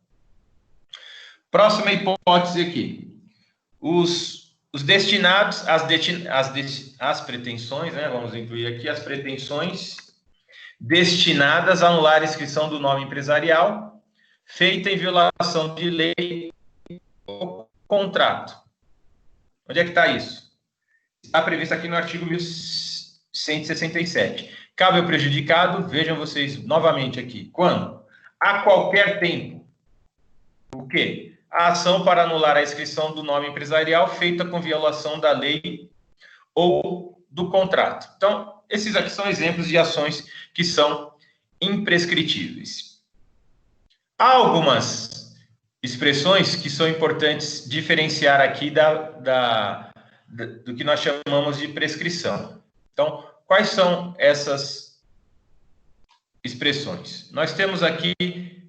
Próxima hipótese aqui. Os os destinados, as pretensões, né? Vamos incluir aqui as pretensões destinadas a anular a inscrição do nome empresarial feita em violação de lei ou contrato. Onde é que está isso? Está previsto aqui no artigo 1167. Cabe ao prejudicado, vejam vocês novamente aqui, quando? A qualquer tempo. O quê? A ação para anular a inscrição do nome empresarial feita com violação da lei ou do contrato. Então, esses aqui são exemplos de ações que são imprescritíveis. Há algumas expressões que são importantes diferenciar aqui do que nós chamamos de prescrição. Então, quais são essas expressões? Nós temos aqui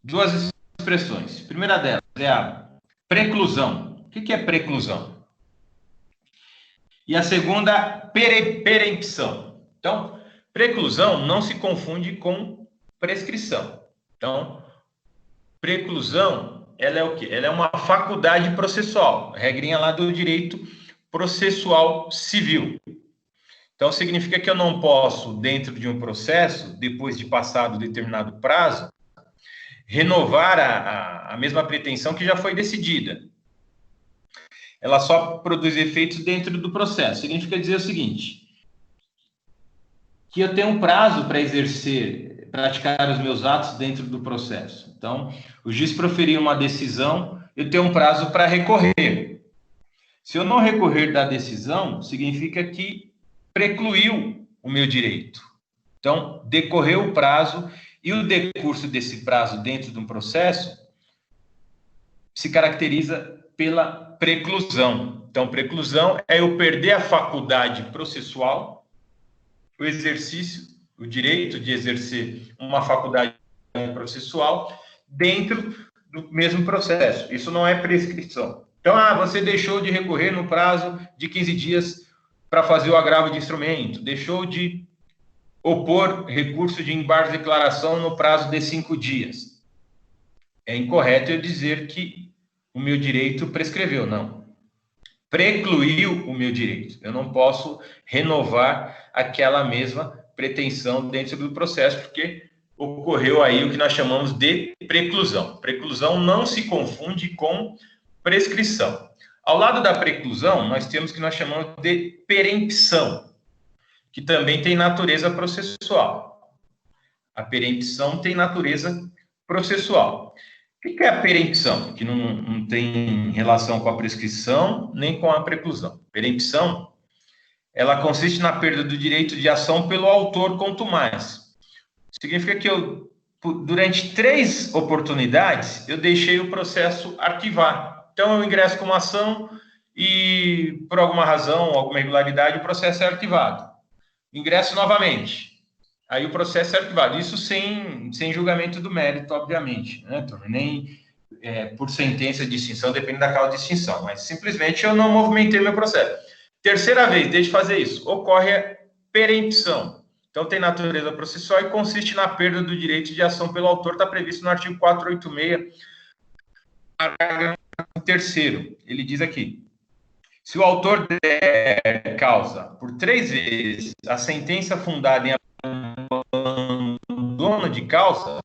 duas expressões. A primeira delas é a preclusão. O que é preclusão? E a segunda, perempção. Então, preclusão não se confunde com prescrição. Então, preclusão, ela é o quê? Ela é uma faculdade processual, regrinha lá do direito processual civil. Então, significa que eu não posso, dentro de um processo, depois de passado determinado prazo, renovar a mesma pretensão que já foi decidida. Ela só produz efeitos dentro do processo. Significa dizer o seguinte, que eu tenho um prazo para praticar os meus atos dentro do processo. Então, o juiz proferiu uma decisão, eu tenho um prazo para recorrer. Se eu não recorrer da decisão, significa que precluiu o meu direito. Então, decorreu o prazo e o decurso desse prazo dentro de um processo se caracteriza pela preclusão. Então, preclusão é eu perder a faculdade processual, o exercício, o direito de exercer uma faculdade processual dentro do mesmo processo. Isso não é prescrição. Então, você deixou de recorrer no prazo de 15 dias para fazer o agravo de instrumento, deixou de opor recurso de embargo de declaração no prazo de 5 dias. É incorreto eu dizer que o meu direito prescreveu, não. Precluiu o meu direito. Eu não posso renovar aquela mesma pretensão dentro do processo, porque ocorreu aí o que nós chamamos de preclusão. Preclusão não se confunde com prescrição. Ao lado da preclusão, nós temos o que nós chamamos de perempção, que também tem natureza processual. A perempção tem natureza processual. O que é a perempção? Que não tem relação com a prescrição nem com a preclusão. Perempção, ela consiste na perda do direito de ação pelo autor quanto mais. Significa que durante 3 oportunidades, eu deixei o processo arquivar. Então, eu ingresso com uma ação e, por alguma razão, alguma irregularidade, o processo é arquivado. Ingresso novamente. Aí o processo é arquivado. Isso sem julgamento do mérito, obviamente, né, turma? Nem por sentença de extinção, depende da causa de extinção. Mas, simplesmente, eu não movimentei meu processo. Terceira vez, desde fazer isso, ocorre a perempção. Então, tem natureza processual e consiste na perda do direito de ação pelo autor, está previsto no artigo 486, parágrafo 3º. Ele diz aqui, se o autor der causa por 3 vezes a sentença fundada em abandono de causa,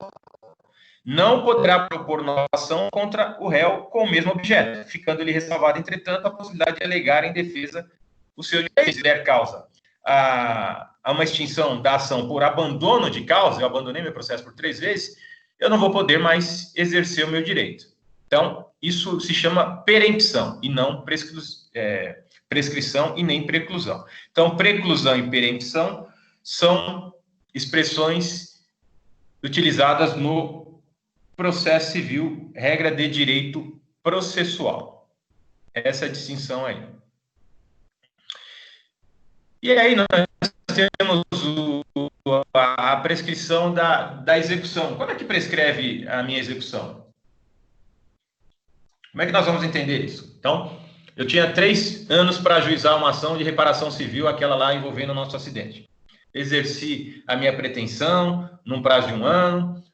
não poderá propor nova ação contra o réu com o mesmo objeto, ficando-lhe ressalvada, entretanto, a possibilidade de alegar em defesa o seu direito. Se der causa a uma extinção da ação por abandono de causa, eu abandonei meu processo por 3 vezes, eu não vou poder mais exercer o meu direito. Então, isso se chama perempção e não prescrição e nem preclusão. Então, preclusão e perempção são expressões utilizadas no processo civil, regra de direito processual. Essa é a distinção aí. E aí nós temos a prescrição da execução. Quando é que prescreve a minha execução? Como é que nós vamos entender isso? Então, eu tinha 3 anos para ajuizar uma ação de reparação civil, aquela lá envolvendo o nosso acidente. Exerci a minha pretensão num prazo de 1 ano,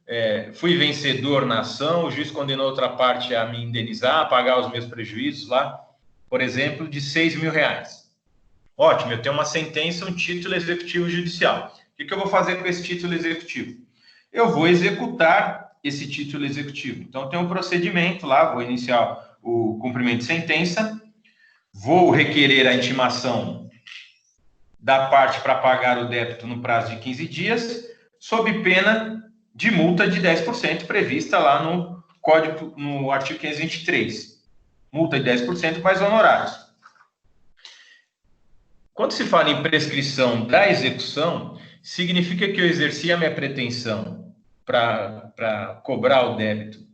fui vencedor na ação, o juiz condenou outra parte a me indenizar, a pagar os meus prejuízos lá. por exemplo, de R$6.000. Ótimo, eu tenho uma sentença, um título executivo judicial. O que eu vou fazer com esse título executivo? Eu vou executar esse título executivo. Então, tem um procedimento lá, vou iniciar o cumprimento de sentença, vou requerer a intimação da parte para pagar o débito no prazo de 15 dias, sob pena de multa de 10% prevista lá no Código, no artigo 523. Multa de 10% mais honorários. Quando se fala em prescrição da execução, significa que eu exerci a minha pretensão para cobrar o débito,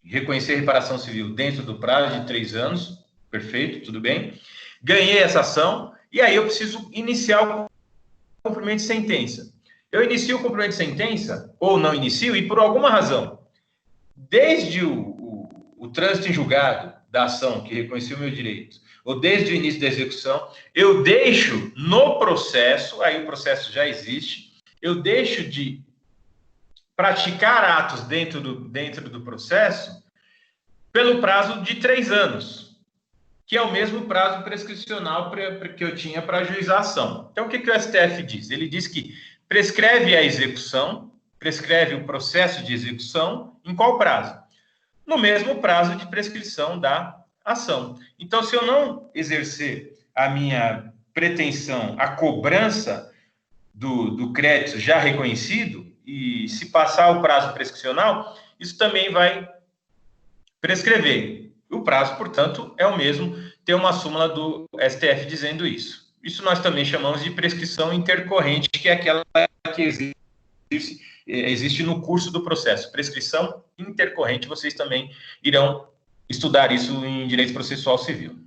reconhecer a reparação civil dentro do prazo de 3 anos, perfeito, tudo bem. Ganhei essa ação, e aí eu preciso iniciar o cumprimento de sentença. Eu inicio o cumprimento de sentença, ou não inicio, e por alguma razão, desde o trânsito em julgado da ação que reconheceu o meu direito, ou desde o início da execução, eu deixo no processo, aí o processo já existe, eu deixo de praticar atos dentro do processo pelo prazo de 3 anos, que é o mesmo prazo prescricional que eu tinha para ajuizar a ação. Então, o que o STF diz? Ele diz que prescreve a execução, prescreve o processo de execução, em qual prazo? No mesmo prazo de prescrição da ação. Então, se eu não exercer a minha pretensão, a cobrança do crédito já reconhecido, e se passar o prazo prescricional, isso também vai prescrever. O prazo, portanto, é o mesmo. Tem uma súmula do STF dizendo isso. Isso nós também chamamos de prescrição intercorrente, que é aquela que existe no curso do processo. Prescrição intercorrente, vocês também irão estudar isso em Direito Processual Civil.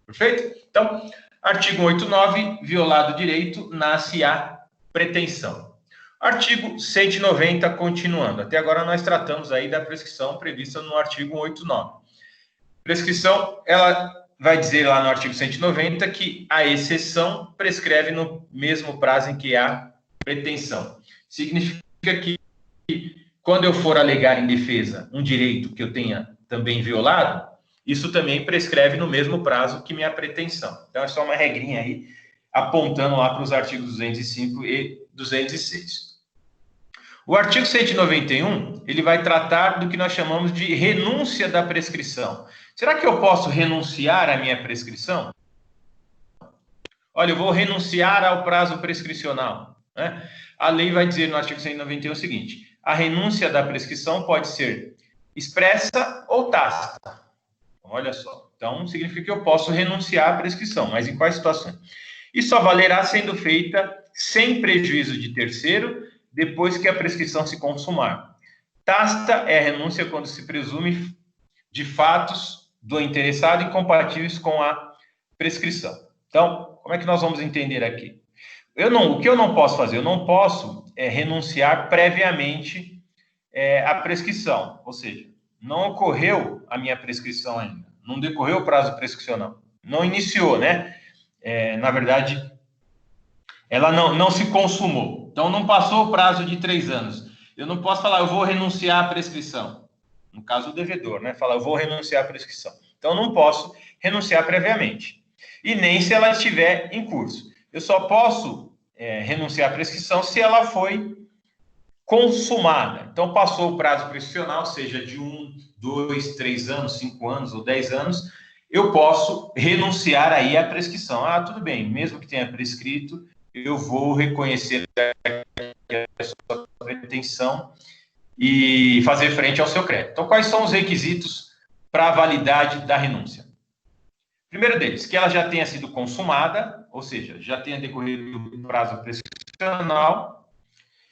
Perfeito? Então, artigo 189, violado o direito, nasce a pretensão. Artigo 190, continuando. Até agora nós tratamos aí da prescrição prevista no artigo 189. Prescrição, ela vai dizer lá no artigo 190 que a exceção prescreve no mesmo prazo em que há pretensão. Significa que quando eu for alegar em defesa um direito que eu tenha também violado, isso também prescreve no mesmo prazo que minha pretensão. Então, é só uma regrinha aí, apontando lá para os artigos 205 e 206. O artigo 191, ele vai tratar do que nós chamamos de renúncia da prescrição. Será que eu posso renunciar à minha prescrição? Olha, eu vou renunciar ao prazo prescricional, né? A lei vai dizer no artigo 191 o seguinte: a renúncia da prescrição pode ser expressa ou tácita. Olha só. Então, significa que eu posso renunciar à prescrição, mas em quais situações? E só valerá sendo feita sem prejuízo de terceiro, depois que a prescrição se consumar. Tácita é a renúncia quando se presume de fatos do interessado incompatíveis com a prescrição. Então, como é que nós vamos entender aqui? O que eu não posso fazer? Eu não posso renunciar previamente à prescrição, ou seja, não ocorreu a minha prescrição ainda, não decorreu o prazo prescricional, não iniciou, né? Na verdade, ela não se consumou. Então, não passou o prazo de 3 anos. Eu não posso falar, eu vou renunciar à prescrição. No caso, o devedor, né? Falar, eu vou renunciar à prescrição. Então, eu não posso renunciar previamente. E nem se ela estiver em curso. Eu só posso renunciar à prescrição se ela foi consumada. Então, passou o prazo prescricional, seja de 1, 2, 3 anos, 5 anos ou 10 anos, eu posso renunciar aí à prescrição. Ah, tudo bem, mesmo que tenha prescrito, eu vou reconhecer a sua pretensão e fazer frente ao seu crédito. Então, quais são os requisitos para a validade da renúncia? Primeiro deles, que ela já tenha sido consumada, ou seja, já tenha decorrido o prazo prescricional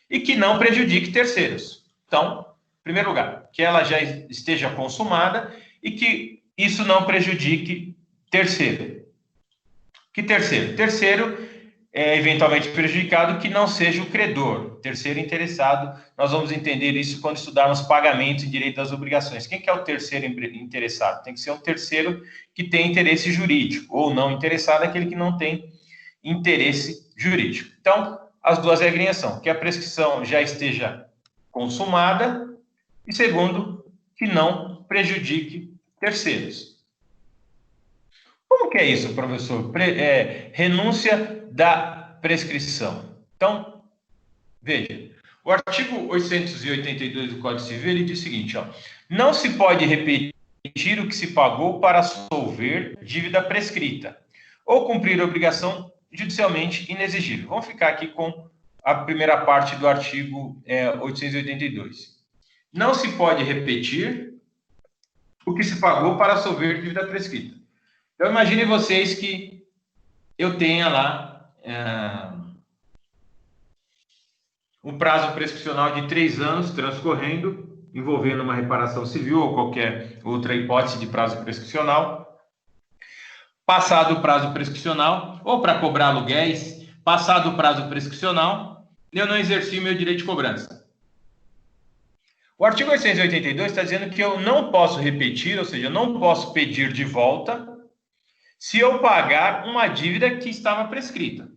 e que não prejudique terceiros. Então, em primeiro lugar, que ela já esteja consumada e que isso não prejudique terceiro. Que terceiro? Terceiro é eventualmente prejudicado que não seja o credor, terceiro interessado. Nós vamos entender isso quando estudarmos pagamento e direito das obrigações. Quem que é o terceiro interessado? Tem que ser um terceiro que tem interesse jurídico, ou não interessado, aquele que não tem interesse jurídico. Então, as duas regrinhas são que a prescrição já esteja consumada e, segundo, que não prejudique terceiros. Como que é isso, professor? Renúncia da prescrição. Então, veja, o artigo 882 do Código Civil ele diz o seguinte, ó, não se pode repetir o que se pagou para solver dívida prescrita ou cumprir obrigação judicialmente inexigível. Vamos ficar aqui com a primeira parte do artigo 882. Não se pode repetir o que se pagou para solver dívida prescrita. Então, imagine vocês que eu tenha lá um prazo prescricional de 3 anos transcorrendo, envolvendo uma reparação civil ou qualquer outra hipótese de prazo prescricional. Passado o prazo prescricional, ou para cobrar aluguéis, passado o prazo prescricional, eu não exerci o meu direito de cobrança. O artigo 882 está dizendo que eu não posso repetir, ou seja, eu não posso pedir de volta se eu pagar uma dívida que estava prescrita.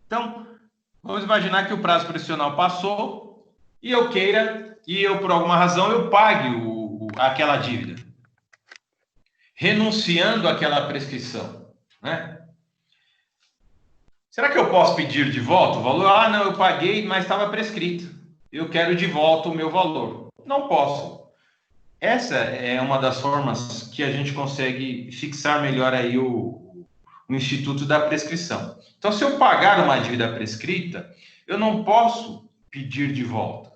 Então, vamos imaginar que o prazo prescricional passou e eu queira, e eu, por alguma razão, eu pague aquela dívida, renunciando àquela prescrição, né? Será que eu posso pedir de volta o valor? Ah, não, eu paguei, mas estava prescrito. Eu quero de volta o meu valor. Não posso. Essa é uma das formas que a gente consegue fixar melhor aí o instituto da prescrição. Então, se eu pagar uma dívida prescrita, eu não posso pedir de volta.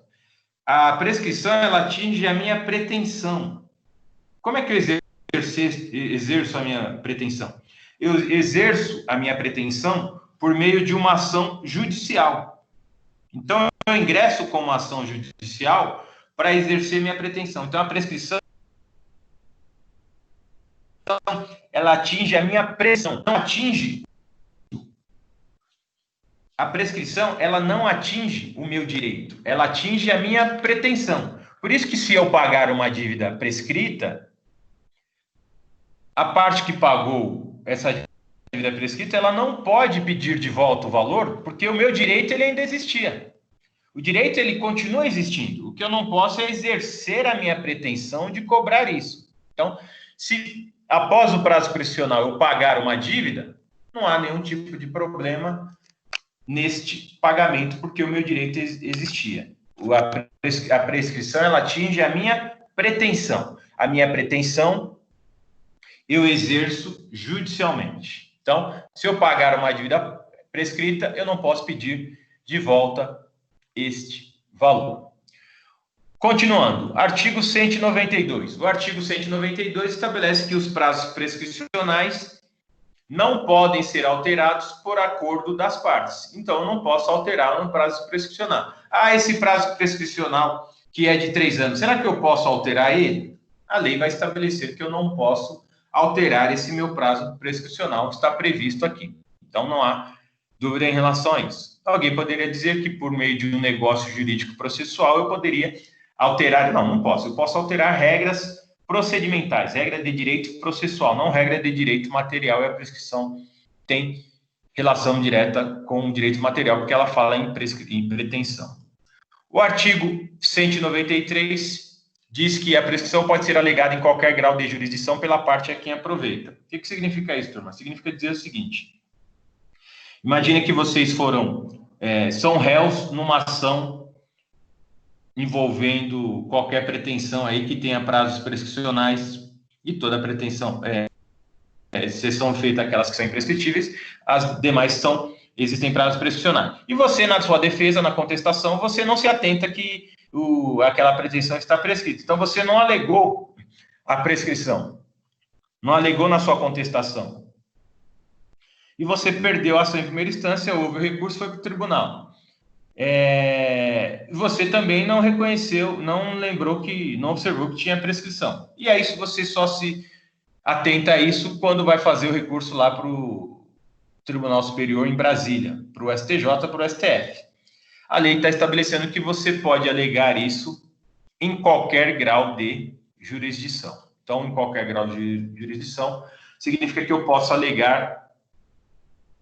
A prescrição, ela atinge a minha pretensão. Como é que eu exerço a minha pretensão? Eu exerço a minha pretensão por meio de uma ação judicial. Então, eu ingresso com uma ação judicial para exercer minha pretensão. Então, a prescrição, ela atinge a minha pretensão, não atinge. A prescrição, ela não atinge o meu direito, ela atinge a minha pretensão. Por isso que se eu pagar uma dívida prescrita, a parte que pagou essa dívida prescrita, ela não pode pedir de volta o valor, porque o meu direito ele ainda existia. O direito ele continua existindo. O que eu não posso é exercer a minha pretensão de cobrar isso. Então, se após o prazo prescricional eu pagar uma dívida, não há nenhum tipo de problema neste pagamento, porque o meu direito existia. A prescrição ela atinge a minha pretensão. A minha pretensão eu exerço judicialmente. Então, se eu pagar uma dívida prescrita, eu não posso pedir de volta este valor. Continuando, artigo 192. O artigo 192 estabelece que os prazos prescricionais não podem ser alterados por acordo das partes. Então, eu não posso alterar um prazo prescricional. Ah, esse prazo prescricional que é de 3 anos, será que eu posso alterar ele? A lei vai estabelecer que eu não posso alterar esse meu prazo prescricional que está previsto aqui. Então, não há dúvida em relação a isso. Alguém poderia dizer que por meio de um negócio jurídico processual eu poderia alterar. Não posso. Eu posso alterar regras procedimentais, regra de direito processual, não regra de direito material, e a prescrição tem relação direta com o direito material, porque ela fala em pretensão. O artigo 193 diz que a prescrição pode ser alegada em qualquer grau de jurisdição pela parte a quem aproveita. O que significa isso, turma? Significa dizer o seguinte: imagine que vocês são réus numa ação envolvendo qualquer pretensão aí que tenha prazos prescricionais, e toda pretensão, exceção feita aquelas que são imprescritíveis, as demais existem prazos prescricionais. E você, na sua defesa, na contestação, você não se atenta que aquela pretensão está prescrita. Então, você não alegou a prescrição, não alegou na sua contestação. E você perdeu a ação em primeira instância, houve o recurso, foi para o tribunal. Você também não reconheceu, não observou que tinha prescrição. E aí você só se atenta a isso quando vai fazer o recurso lá para o Tribunal Superior em Brasília, para o STJ, para o STF. A lei está estabelecendo que você pode alegar isso em qualquer grau de jurisdição. Então, em qualquer grau de jurisdição, significa que eu posso alegar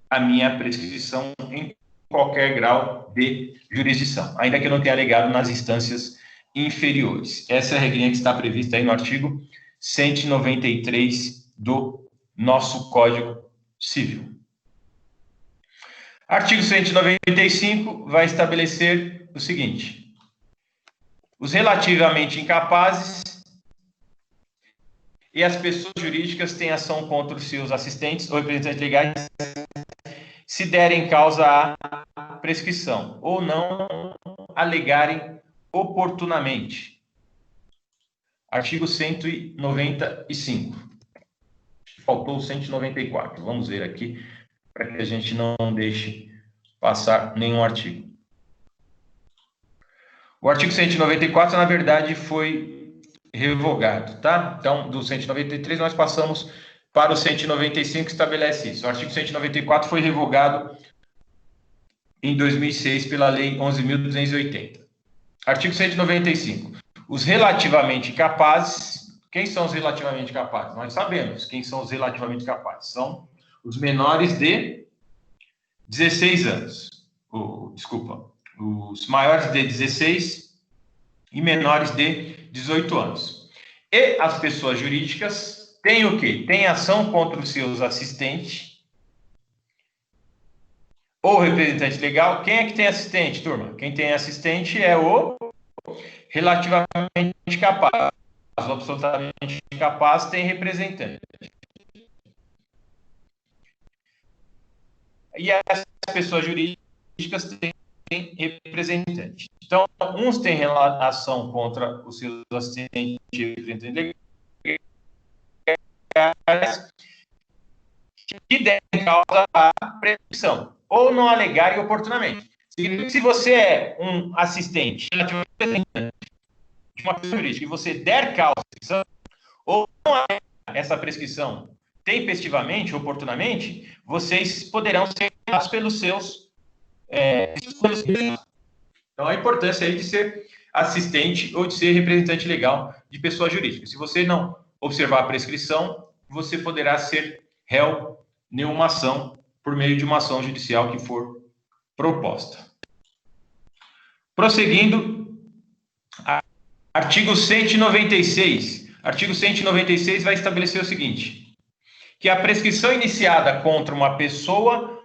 a minha prescrição em qualquer grau de jurisdição, ainda que eu não tenha alegado nas instâncias inferiores. Essa é a regrinha que está prevista aí no artigo 193 do nosso Código Civil. Artigo 195 vai estabelecer o seguinte: os relativamente incapazes e as pessoas jurídicas têm ação contra os seus assistentes ou representantes legais se derem causa à prescrição ou não alegarem oportunamente. Artigo 195. Faltou o 194. Vamos ver aqui, para que a gente não deixe passar nenhum artigo. O artigo 194, na verdade, foi revogado, tá? Então, do 193, nós passamos para o 195, que estabelece isso. O artigo 194 foi revogado em 2006 pela Lei 11.280. Artigo 195. Os relativamente capazes. Quem são os relativamente capazes? Nós sabemos quem são os relativamente capazes. São os menores de 16 anos. Os maiores de 16 e menores de 18 anos. E as pessoas jurídicas têm o quê? Têm ação contra os seus assistentes ou representante legal. Quem é que tem assistente, turma? Quem tem assistente é o relativamente capaz. O absolutamente capaz tem representante. E as pessoas jurídicas têm representante. Então, uns têm ação contra os seus assistentes e representantes legais que devem causa à prescrição, ou não alegarem oportunamente. Se você é um assistente de uma pessoa jurídica e você der causa à prescrição, ou não alega essa prescrição tempestivamente, oportunamente, vocês poderão ser julgados pelos seus então, a importância aí de ser assistente ou de ser representante legal de pessoa jurídica. Se você não observar a prescrição, você poderá ser réu em uma ação por meio de uma ação judicial que for proposta. Prosseguindo, artigo 196. Artigo 196 vai estabelecer o seguinte: que a prescrição iniciada contra uma pessoa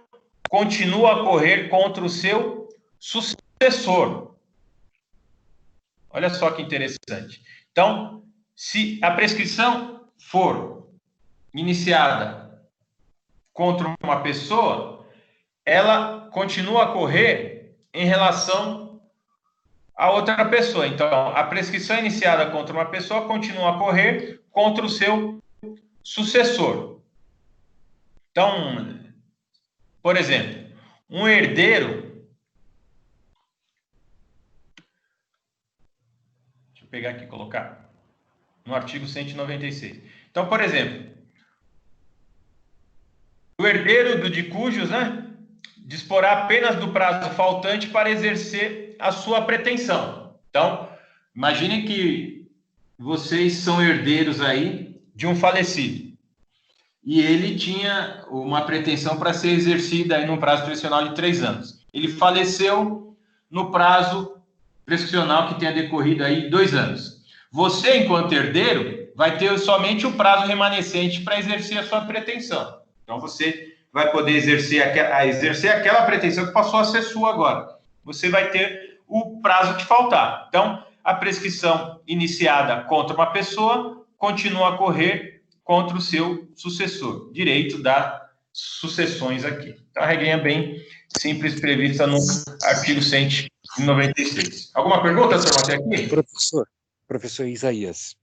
continua a correr contra o seu sucessor. Olha só que interessante. Então, se a prescrição for iniciada contra uma pessoa, ela continua a correr em relação a outra pessoa. Então, a prescrição iniciada contra uma pessoa continua a correr contra o seu sucessor. Então, por exemplo, um herdeiro. Deixa eu pegar aqui e colocar no artigo 196. Então, por exemplo, o herdeiro de cujos, disporá apenas do prazo faltante para exercer a sua pretensão. Então, imaginem que vocês são herdeiros aí de um falecido. E ele tinha uma pretensão para ser exercida aí num prazo prescricional de 3 anos. Ele faleceu no prazo prescricional que tenha decorrido aí 2 anos. Você, enquanto herdeiro, vai ter somente o prazo remanescente para exercer a sua pretensão. Então, você vai poder exercer aquela pretensão que passou a ser sua agora. Você vai ter o prazo que faltar. Então, a prescrição iniciada contra uma pessoa continua a correr contra o seu sucessor. Direito das sucessões aqui. Então, a regrinha bem simples, prevista no artigo 196. Alguma pergunta, senhor Matheus, aqui? Professor Isaías,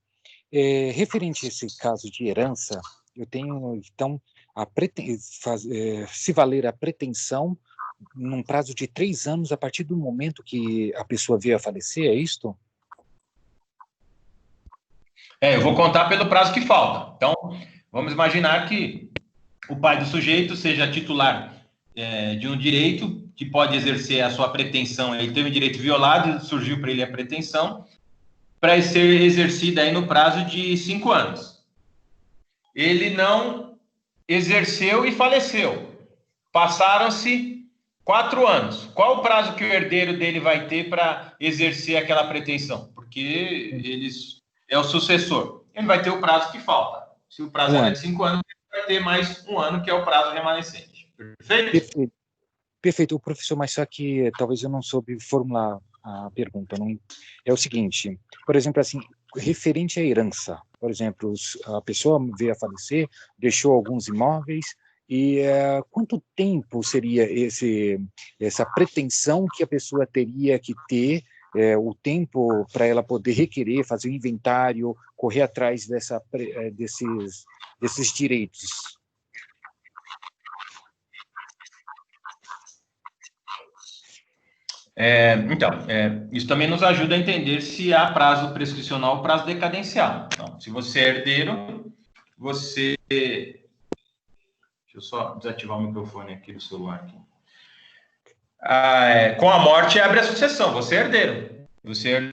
referente a esse caso de herança, eu tenho, então, se valer a pretensão num prazo de 3 anos a partir do momento que a pessoa veio a falecer, é isto? Eu vou contar pelo prazo que falta. Então, vamos imaginar que o pai do sujeito seja titular de um direito que pode exercer a sua pretensão. Ele teve um direito violado e surgiu para ele a pretensão para ser exercida aí no prazo de 5 anos. Ele não exerceu e faleceu. Passaram-se 4 anos. Qual o prazo que o herdeiro dele vai ter para exercer aquela pretensão? Porque eles é o sucessor. Ele vai ter o prazo que falta. Se o prazo era de 5 anos, vai ter mais um ano, que é o prazo remanescente. Perfeito? Perfeito. Perfeito, professor, mas só que talvez eu não soube formular a pergunta. Não, é o seguinte, por exemplo, assim, referente à herança, por exemplo, a pessoa veio a falecer, deixou alguns imóveis, e quanto tempo seria essa pretensão que a pessoa teria que ter, o tempo para ela poder requerer, fazer o inventário, correr atrás desses direitos? Isso também nos ajuda a entender se há prazo prescricional ou prazo decadencial. Então, se você é herdeiro, você... Deixa eu só desativar o microfone aqui do celular. Aqui. Com a morte abre a sucessão, você é herdeiro. Você é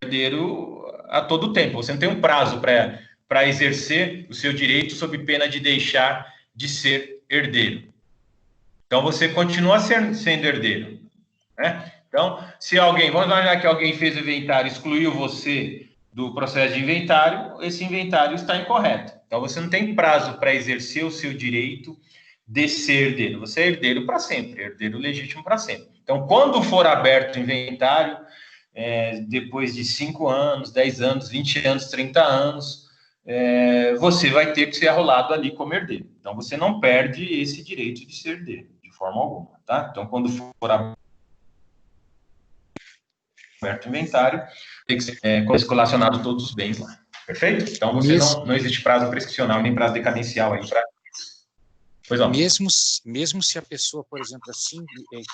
herdeiro a todo tempo. Você não tem um prazo para exercer o seu direito sob pena de deixar de ser herdeiro. Então, você continua sendo herdeiro. Né? Então, se alguém, vamos imaginar que alguém fez o inventário, excluiu você do processo de inventário, esse inventário está incorreto. Então, você não tem prazo para exercer o seu direito de ser herdeiro. Você é herdeiro para sempre, herdeiro legítimo para sempre. Então, quando for aberto o inventário, depois de 5 anos, 10 anos, 20 anos, 30 anos, você vai ter que ser arrolado ali como herdeiro. Então, você não perde esse direito de ser herdeiro, de forma alguma. Tá? Então, quando for aberto o inventário, tem que ser correlacionado todos os bens lá. Perfeito? Então, você não existe prazo prescricional nem prazo decadencial aí para... Pois não. Mesmo se a pessoa, por exemplo, assim,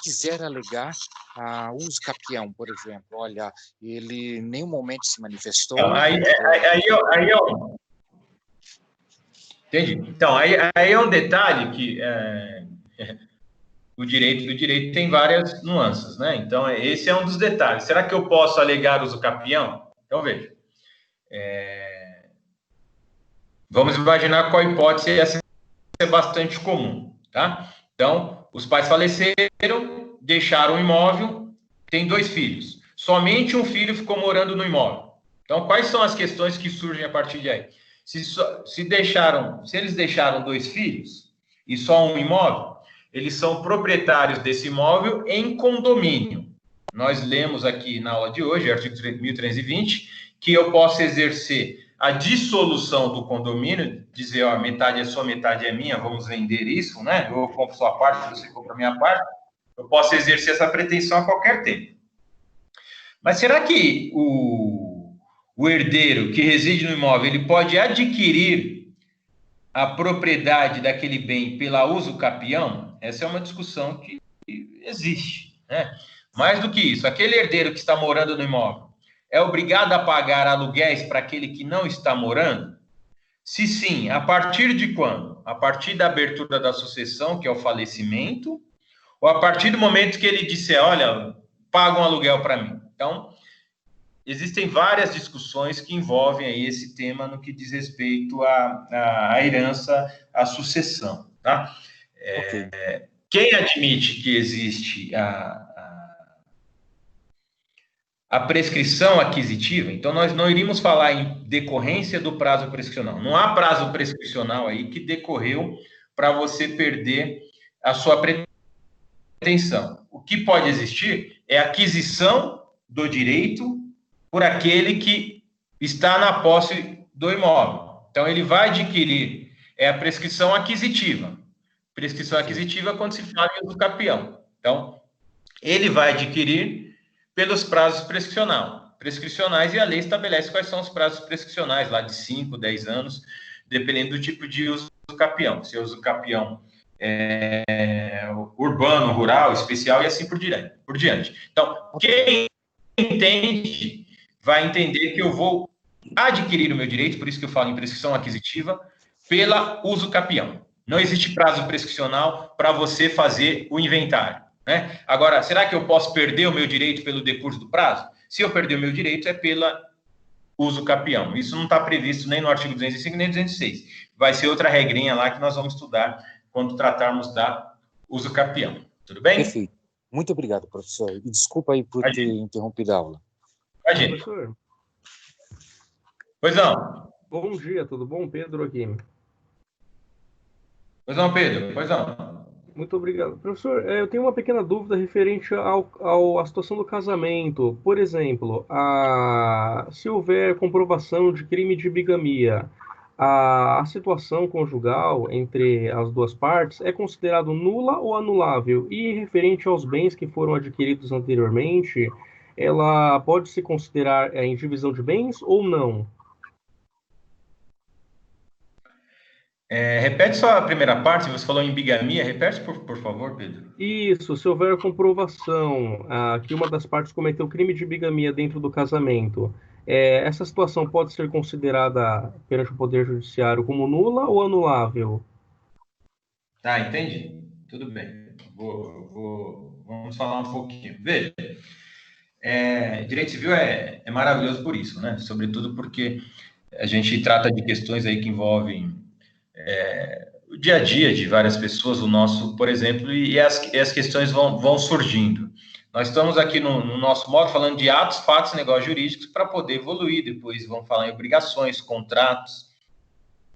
quiser alegar uso capião, por exemplo, olha, ele em nenhum momento se manifestou. Então, entendi. Então, aí é um detalhe que o direito tem várias nuances, né? Então, esse é um dos detalhes. Será que eu posso alegar uso capião? Então, veja. Vamos imaginar qual hipótese essa é bastante comum, tá? Então, os pais faleceram, deixaram o imóvel, tem 2 filhos. Somente um filho ficou morando no imóvel. Então, quais são as questões que surgem a partir de aí? Se eles deixaram 2 filhos e só um imóvel, eles são proprietários desse imóvel em condomínio. Nós lemos aqui na aula de hoje, artigo 1320, que eu posso exercer a dissolução do condomínio, dizer, ó, metade é sua, metade é minha, vamos vender isso, né? Eu compro sua parte, você compra a minha parte. Eu posso exercer essa pretensão a qualquer tempo. Mas será que o herdeiro que reside no imóvel, ele pode adquirir a propriedade daquele bem pela uso capião? Essa é uma discussão que existe, né? Mais do que isso, aquele herdeiro que está morando no imóvel é obrigado a pagar aluguéis para aquele que não está morando? Se sim, a partir de quando? A partir da abertura da sucessão, que é o falecimento, ou a partir do momento que ele disser, olha, paga um aluguel para mim? Então, existem várias discussões que envolvem aí esse tema no que diz respeito à herança, à sucessão, tá? Okay. Quem admite que existe a prescrição aquisitiva, então nós não iríamos falar em decorrência do prazo prescricional. Não há prazo prescricional aí que decorreu para você perder a sua pretensão. O que pode existir é a aquisição do direito por aquele que está na posse do imóvel. Então, ele vai adquirir a prescrição aquisitiva. Prescrição aquisitiva quando se fala em uso capião. Então, ele vai adquirir pelos prazos prescricionais, e a lei estabelece quais são os prazos prescricionais, lá de 5, 10 anos, dependendo do tipo de uso capião. Se é uso capião urbano, rural, especial e assim por diante. Então, quem entende vai entender que eu vou adquirir o meu direito, por isso que eu falo em prescrição aquisitiva, pela uso capião. Não existe prazo prescricional para você fazer o inventário, né? Agora, será que eu posso perder o meu direito pelo decurso do prazo? Se eu perder o meu direito, é pela uso capião. Isso não está previsto nem no artigo 205, nem 206. Vai ser outra regrinha lá que nós vamos estudar quando tratarmos da uso capião. Tudo bem? Perfeito. Muito obrigado, professor. E desculpa aí por ter interrompido a aula. Imagina. Professor. Pois não. Bom dia, tudo bom? Pedro aqui. Pois não, Pedro, pois não. Muito obrigado. Professor, eu tenho uma pequena dúvida referente à situação do casamento. Por exemplo, se houver comprovação de crime de bigamia, a situação conjugal entre as duas partes é considerada nula ou anulável? E referente aos bens que foram adquiridos anteriormente, ela pode se considerar em divisão de bens ou não? Repete só a primeira parte, você falou em bigamia, repete, por favor, Pedro. Isso, se houver comprovação que uma das partes cometeu crime de bigamia dentro do casamento, essa situação pode ser considerada perante o Poder Judiciário como nula ou anulável? Tá, entendi. Tudo bem. Vamos falar um pouquinho. Veja, direito civil é maravilhoso por isso, né? Sobretudo porque a gente trata de questões aí que envolvem o dia a dia de várias pessoas, o nosso, por exemplo, e as questões vão surgindo. Nós estamos aqui no nosso modo falando de atos, fatos e negócios jurídicos para poder evoluir. Depois vamos falar em obrigações, contratos,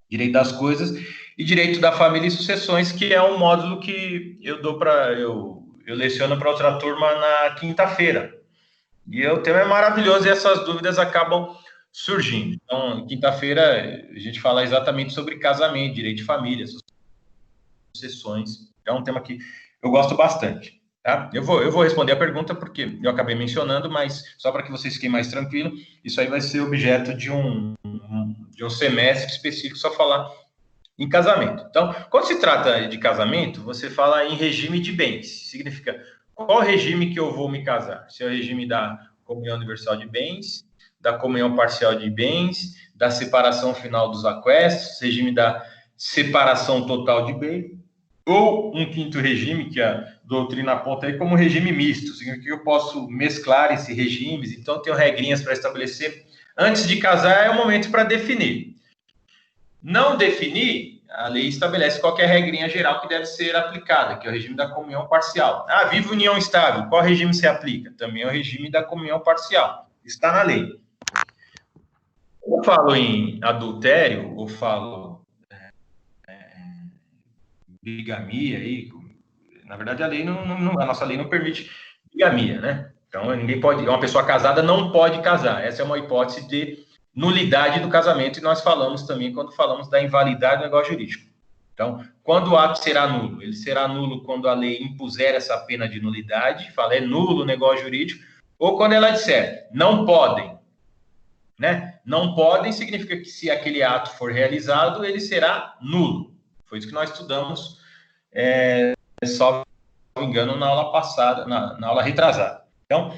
direito das coisas e direito da família e sucessões, que é um módulo que eu leciono para outra turma na quinta-feira. E o tema é maravilhoso e essas dúvidas acabam surgindo. Então, quinta-feira, a gente fala exatamente sobre casamento, direito de família, sucessões. É um tema que eu gosto bastante. Tá? Eu vou responder a pergunta porque eu acabei mencionando, mas só para que vocês fiquem mais tranquilos, isso aí vai ser objeto de um semestre específico, só falar em casamento. Então, quando se trata de casamento, você fala em regime de bens. Significa qual regime que eu vou me casar? Se é o regime da comunhão universal de bens, da comunhão parcial de bens, da separação final dos aquestos, regime da separação total de bens, ou um quinto regime, que a doutrina aponta aí como regime misto. Significa que eu posso mesclar esses regimes, então eu tenho regrinhas para estabelecer. Antes de casar é o momento para definir. Não definir, a lei estabelece qualquer regrinha geral que deve ser aplicada, que é o regime da comunhão parcial. Vive união estável, qual regime se aplica? Também é o regime da comunhão parcial, está na lei. Eu falo em adultério, ou falo bigamia, aí, na verdade a nossa lei não permite bigamia, né? Então ninguém pode, uma pessoa casada não pode casar, essa é uma hipótese de nulidade do casamento, e nós falamos também quando falamos da invalidade do negócio jurídico. Então, quando o ato será nulo? Ele será nulo quando a lei impuser essa pena de nulidade, fala é nulo o negócio jurídico, ou quando ela disser não podem, né? Não podem significa que se aquele ato for realizado, ele será nulo. Foi isso que nós estudamos, só não me engano, na aula passada, na aula retrasada. Então,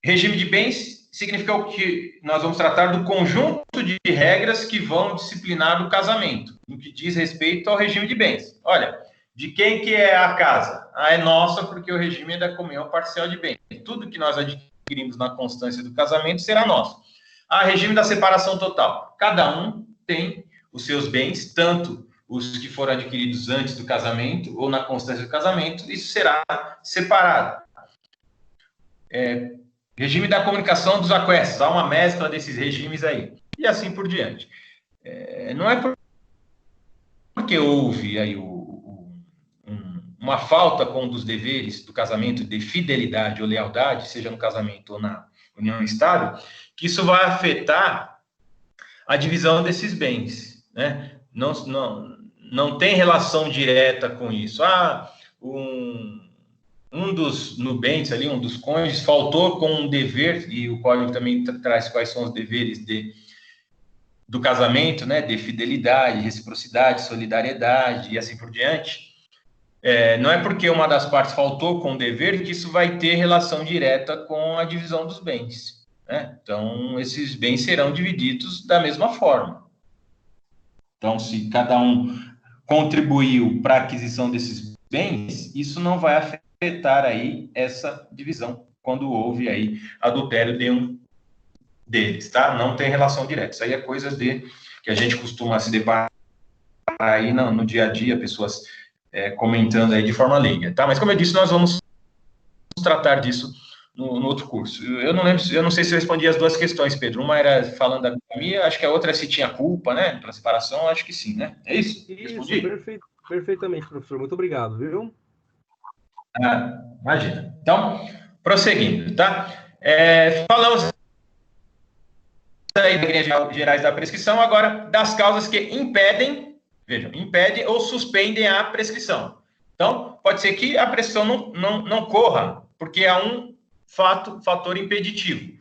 regime de bens significa o que nós vamos tratar do conjunto de regras que vão disciplinar o casamento, no que diz respeito ao regime de bens. Olha, de quem que é a casa? É nossa, porque o regime é da comunhão parcial de bens. Tudo que nós adquirimos na constância do casamento será nosso. Regime da separação total. Cada um tem os seus bens, tanto os que foram adquiridos antes do casamento ou na constância do casamento, isso será separado. Regime da comunicação dos aquestos, há uma mescla desses regimes aí, e assim por diante. Não é porque houve aí uma falta com um dos deveres do casamento de fidelidade ou lealdade, seja no casamento ou na união estável, que isso vai afetar a divisão desses bens, né? Não tem relação direta com isso. Um dos nubentes ali, um dos cônjuges, faltou com um dever, e o código também traz quais são os deveres do casamento, né? De fidelidade, reciprocidade, solidariedade e assim por diante. Não é porque uma das partes faltou com o dever que isso vai ter relação direta com a divisão dos bens, né? Então, esses bens serão divididos da mesma forma. Então, se cada um contribuiu para a aquisição desses bens, isso não vai afetar aí essa divisão, quando houve aí adultério de um deles, tá? Não tem relação direta. Isso aí é coisa que a gente costuma se deparar aí no dia a dia, pessoas comentando aí de forma leiga, tá? Mas como eu disse, nós vamos tratar disso no outro curso. Eu não lembro, eu não sei se eu respondi as duas questões, Pedro. Uma era falando da bigamia, acho que a outra é se tinha culpa, né, pela separação, acho que sim, né? É isso? Isso, perfeito, Perfeitamente, professor. Muito obrigado, viu? Imagina. Então, prosseguindo, tá? Falamos aí das regras gerais da prescrição, agora das causas que impedem, vejam, impedem ou suspendem a prescrição. Então, pode ser que a prescrição não corra, porque há um fator impeditivo.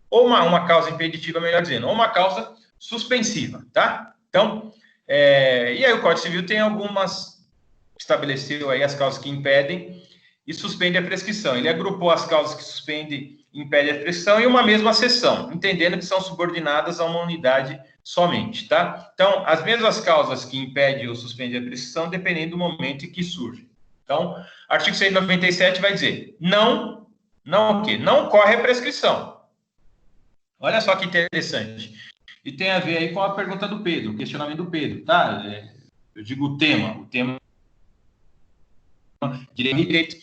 Ou uma causa impeditiva, melhor dizendo, ou uma causa suspensiva, tá? Então, e aí o Código Civil tem estabeleceu aí as causas que impedem e suspendem a prescrição. Ele agrupou as causas que suspendem e impedem a prescrição em uma mesma seção, entendendo que são subordinadas a uma unidade somente, tá? Então, as mesmas causas que impedem ou suspendem a prescrição, dependendo do momento em que surge. Então, artigo 197 vai dizer, não o quê? Não corre a prescrição. Olha só que interessante. E tem a ver aí com a pergunta do Pedro, o questionamento do Pedro, tá? Eu digo o tema direito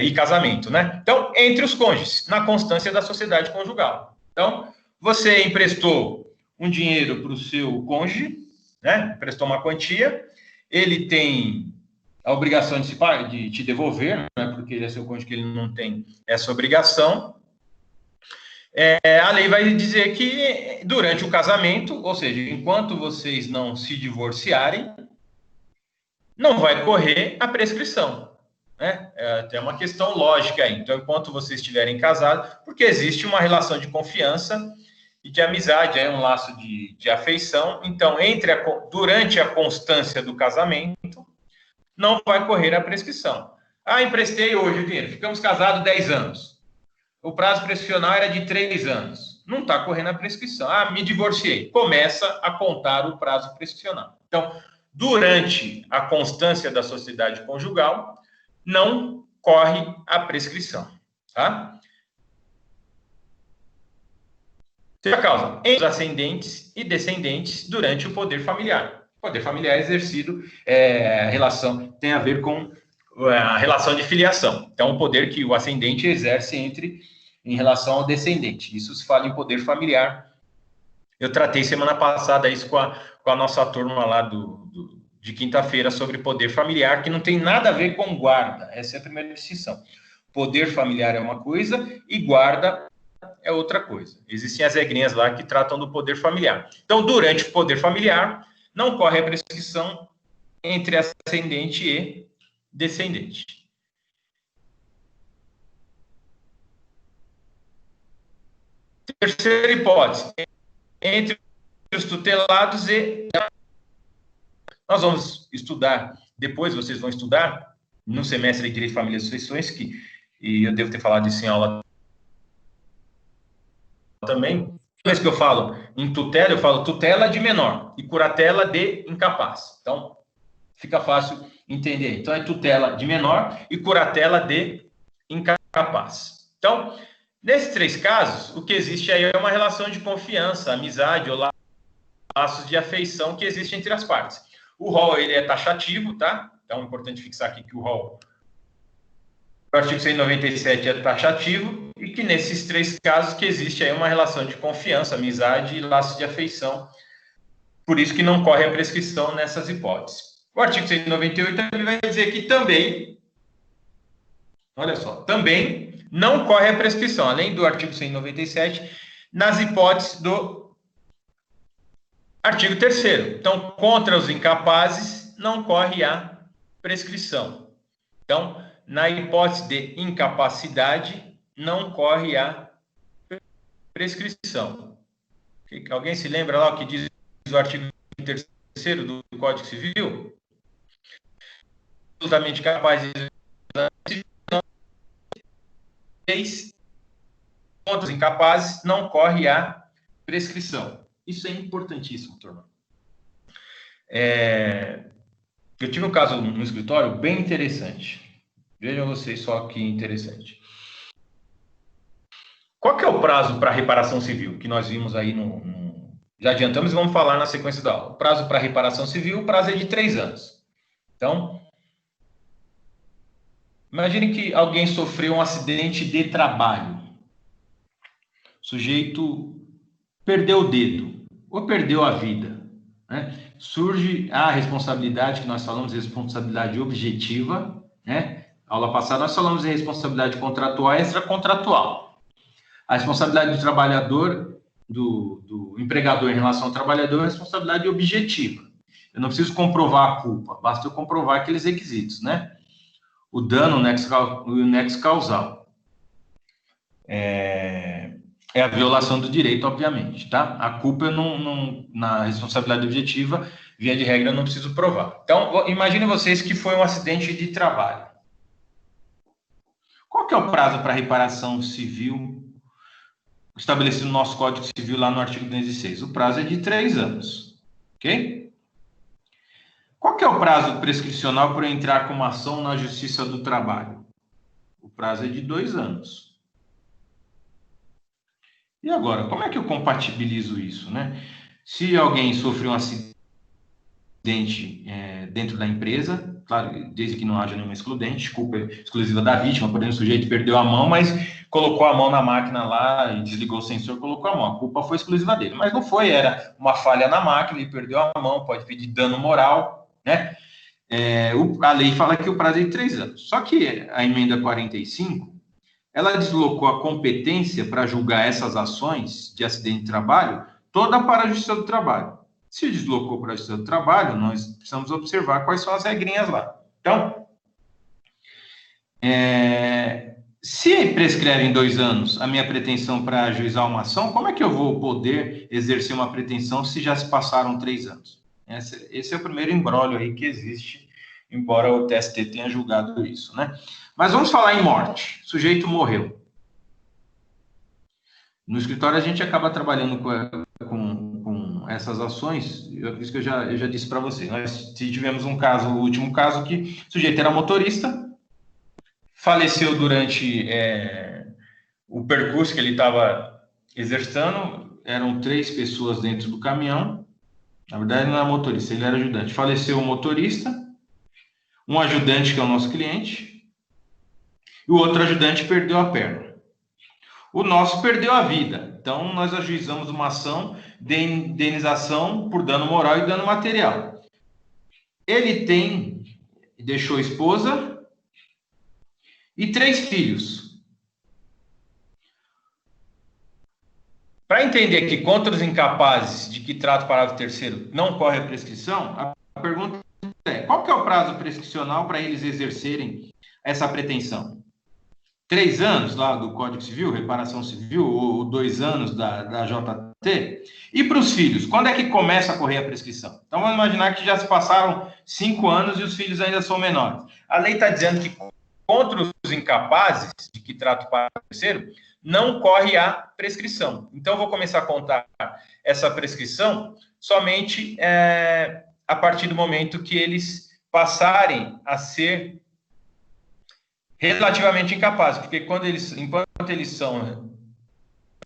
e casamento, né? Então, entre os cônjuges, na constância da sociedade conjugal. Então, você emprestou um dinheiro para o seu cônjuge, né? Emprestou uma quantia, ele tem a obrigação de te devolver, né? Porque ele é seu cônjuge, que ele não tem essa obrigação. A lei vai dizer que durante o casamento, ou seja, enquanto vocês não se divorciarem, não vai correr a prescrição. Né? Tem uma questão lógica aí. Então, enquanto vocês estiverem casados, porque existe uma relação de confiança e de amizade, um laço de afeição. Então, durante a constância do casamento, não vai correr a prescrição. Emprestei hoje o dinheiro, ficamos casados 10 anos. O prazo prescricional era de 3 anos. Não está correndo a prescrição. Me divorciei. Começa a contar o prazo prescricional. Então, durante a constância da sociedade conjugal, não corre a prescrição. Tá? Terceira causa, entre os ascendentes e descendentes durante o poder familiar. O poder familiar exercido tem a ver com a relação de filiação. Então, o poder que o ascendente exerce em relação ao descendente. Isso se fala em poder familiar. Eu tratei semana passada isso com a nossa turma lá de quinta-feira sobre poder familiar, que não tem nada a ver com guarda. Essa é a primeira distinção. Poder familiar é uma coisa e guarda é outra coisa. Existem as regrinhas lá que tratam do poder familiar. Então, durante o poder familiar, não corre a prescrição entre ascendente e descendente. Terceira hipótese, entre os tutelados e... Nós vamos estudar, depois vocês vão estudar, no semestre de Direito, Família e Sucessões, e eu devo ter falado isso em aula também. Toda vez que eu falo em tutela, eu falo tutela de menor e curatela de incapaz. Então, fica fácil entender. Então, é tutela de menor e curatela de incapaz. Então, nesses 3 casos, o que existe aí é uma relação de confiança, amizade ou laços de afeição que existe entre as partes. O rol, ele é taxativo, tá? Então, é importante fixar aqui que o rol, o artigo 197 é taxativo e que nesses 3 casos que existe aí uma relação de confiança, amizade e laços de afeição. Por isso que não corre a prescrição nessas hipóteses. O artigo 198 ele vai dizer que também, olha só, também não corre a prescrição, além do artigo 197, nas hipóteses do artigo 3º. Então, contra os incapazes, não corre a prescrição. Então, na hipótese de incapacidade, não corre a prescrição. Alguém se lembra lá o que diz o artigo 3º do Código Civil? Absolutamente capazes contra os incapazes, não corre a prescrição. Isso é importantíssimo, turma. Eu tive um caso no escritório bem interessante. Vejam vocês só que interessante. Qual que é o prazo para reparação civil? Que nós vimos aí já adiantamos e vamos falar na sequência da aula. O prazo para reparação civil, o prazo é de 3 anos. Então, imagine que alguém sofreu um acidente de trabalho. O sujeito perdeu o dedo ou perdeu a vida. né? Surge a responsabilidade, que nós falamos, responsabilidade objetiva, né? Aula passada nós falamos em responsabilidade contratual e extracontratual. A responsabilidade do trabalhador, do empregador em relação ao trabalhador, é responsabilidade objetiva. Eu não preciso comprovar a culpa, basta eu comprovar aqueles requisitos, né? O dano, o nexo causal. É a violação do direito, obviamente, tá? A culpa, na responsabilidade objetiva, via de regra, eu não preciso provar. Então, imagine vocês que foi um acidente de trabalho. Qual que é o prazo para reparação civil estabelecido no nosso Código Civil, lá no artigo 206? O prazo é de 3 anos, ok? Qual que é o prazo prescricional para eu entrar com uma ação na Justiça do Trabalho? O prazo é de 2 anos. E agora, como é que eu compatibilizo isso, né? Se alguém sofreu um acidente dentro da empresa, claro, desde que não haja nenhuma excludente, culpa exclusiva da vítima, por exemplo, o sujeito perdeu a mão, mas colocou a mão na máquina lá e desligou o sensor, colocou a mão, a culpa foi exclusiva dele, mas não foi, era uma falha na máquina, ele perdeu a mão, pode pedir dano moral, né? A lei fala que o prazo é de 3 anos, só que a emenda 45, ela deslocou a competência para julgar essas ações de acidente de trabalho toda para a Justiça do Trabalho. Se deslocou para a Justiça do Trabalho, nós precisamos observar quais são as regrinhas lá. Então, se prescreve em 2 anos a minha pretensão para ajuizar uma ação, como é que eu vou poder exercer uma pretensão se já se passaram 3 anos? Esse é o primeiro imbróglio aí que existe, embora o TST tenha julgado isso, né? Mas vamos falar em morte. O sujeito morreu. No escritório, a gente acaba trabalhando com essas ações, isso que eu já disse para você. Nós tivemos um caso, o último caso, que o sujeito era motorista, faleceu durante o percurso que ele estava exercitando, eram 3 pessoas dentro do caminhão, na verdade ele não era motorista, ele era ajudante. Faleceu o motorista, um ajudante que é o nosso cliente, e o outro ajudante perdeu a perna. O nosso perdeu a vida. Então, nós ajuizamos uma ação de indenização por dano moral e dano material. Ele deixou esposa e 3 filhos. Para entender que contra os incapazes de que trata o parágrafo 3º não corre a prescrição, a pergunta é: qual que é o prazo prescricional para eles exercerem essa pretensão? 3 anos lá do Código Civil, reparação civil, ou 2 anos da JT? E para os filhos, quando é que começa a correr a prescrição? Então, vamos imaginar que já se passaram 5 anos e os filhos ainda são menores. A lei está dizendo que contra os incapazes de que trata o parágrafo 3º, não corre a prescrição. Então, eu vou começar a contar essa prescrição somente a partir do momento que eles passarem a ser relativamente incapazes, porque enquanto eles são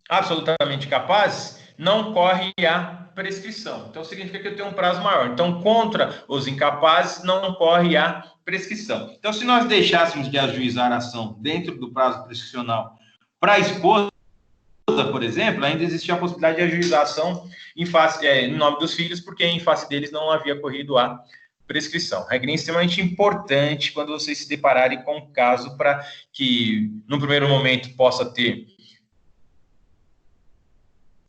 absolutamente capazes, não corre a prescrição. Então, significa que eu tenho um prazo maior. Então, contra os incapazes, não corre a prescrição. Então, se nós deixássemos de ajuizar a ação dentro do prazo prescricional para a esposa, por exemplo, ainda existia a possibilidade de ajuizar a ação em nome dos filhos, porque em face deles não havia corrido a prescrição. Regra extremamente importante quando vocês se depararem com um caso para que, no primeiro momento, possa ter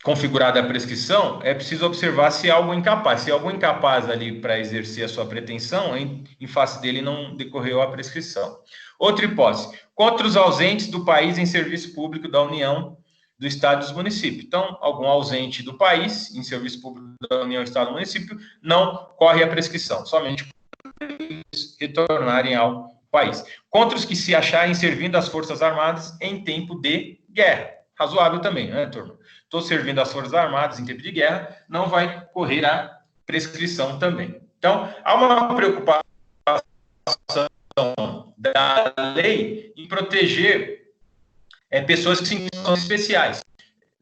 configurada a prescrição, é preciso observar se há algum incapaz. Se há algum incapaz ali para exercer a sua pretensão, em face dele não decorreu a prescrição. Outra hipótese: contra os ausentes do país em serviço público da União, do Estado e dos municípios. Então, algum ausente do país, em serviço público da União, Estado e município, não corre a prescrição, somente para eles retornarem ao país. Contra os que se acharem servindo as Forças Armadas em tempo de guerra. Razoável também, né, turma? Estou servindo as Forças Armadas em tempo de guerra, não vai correr a prescrição também. Então, há uma preocupação da lei em proteger pessoas que são especiais,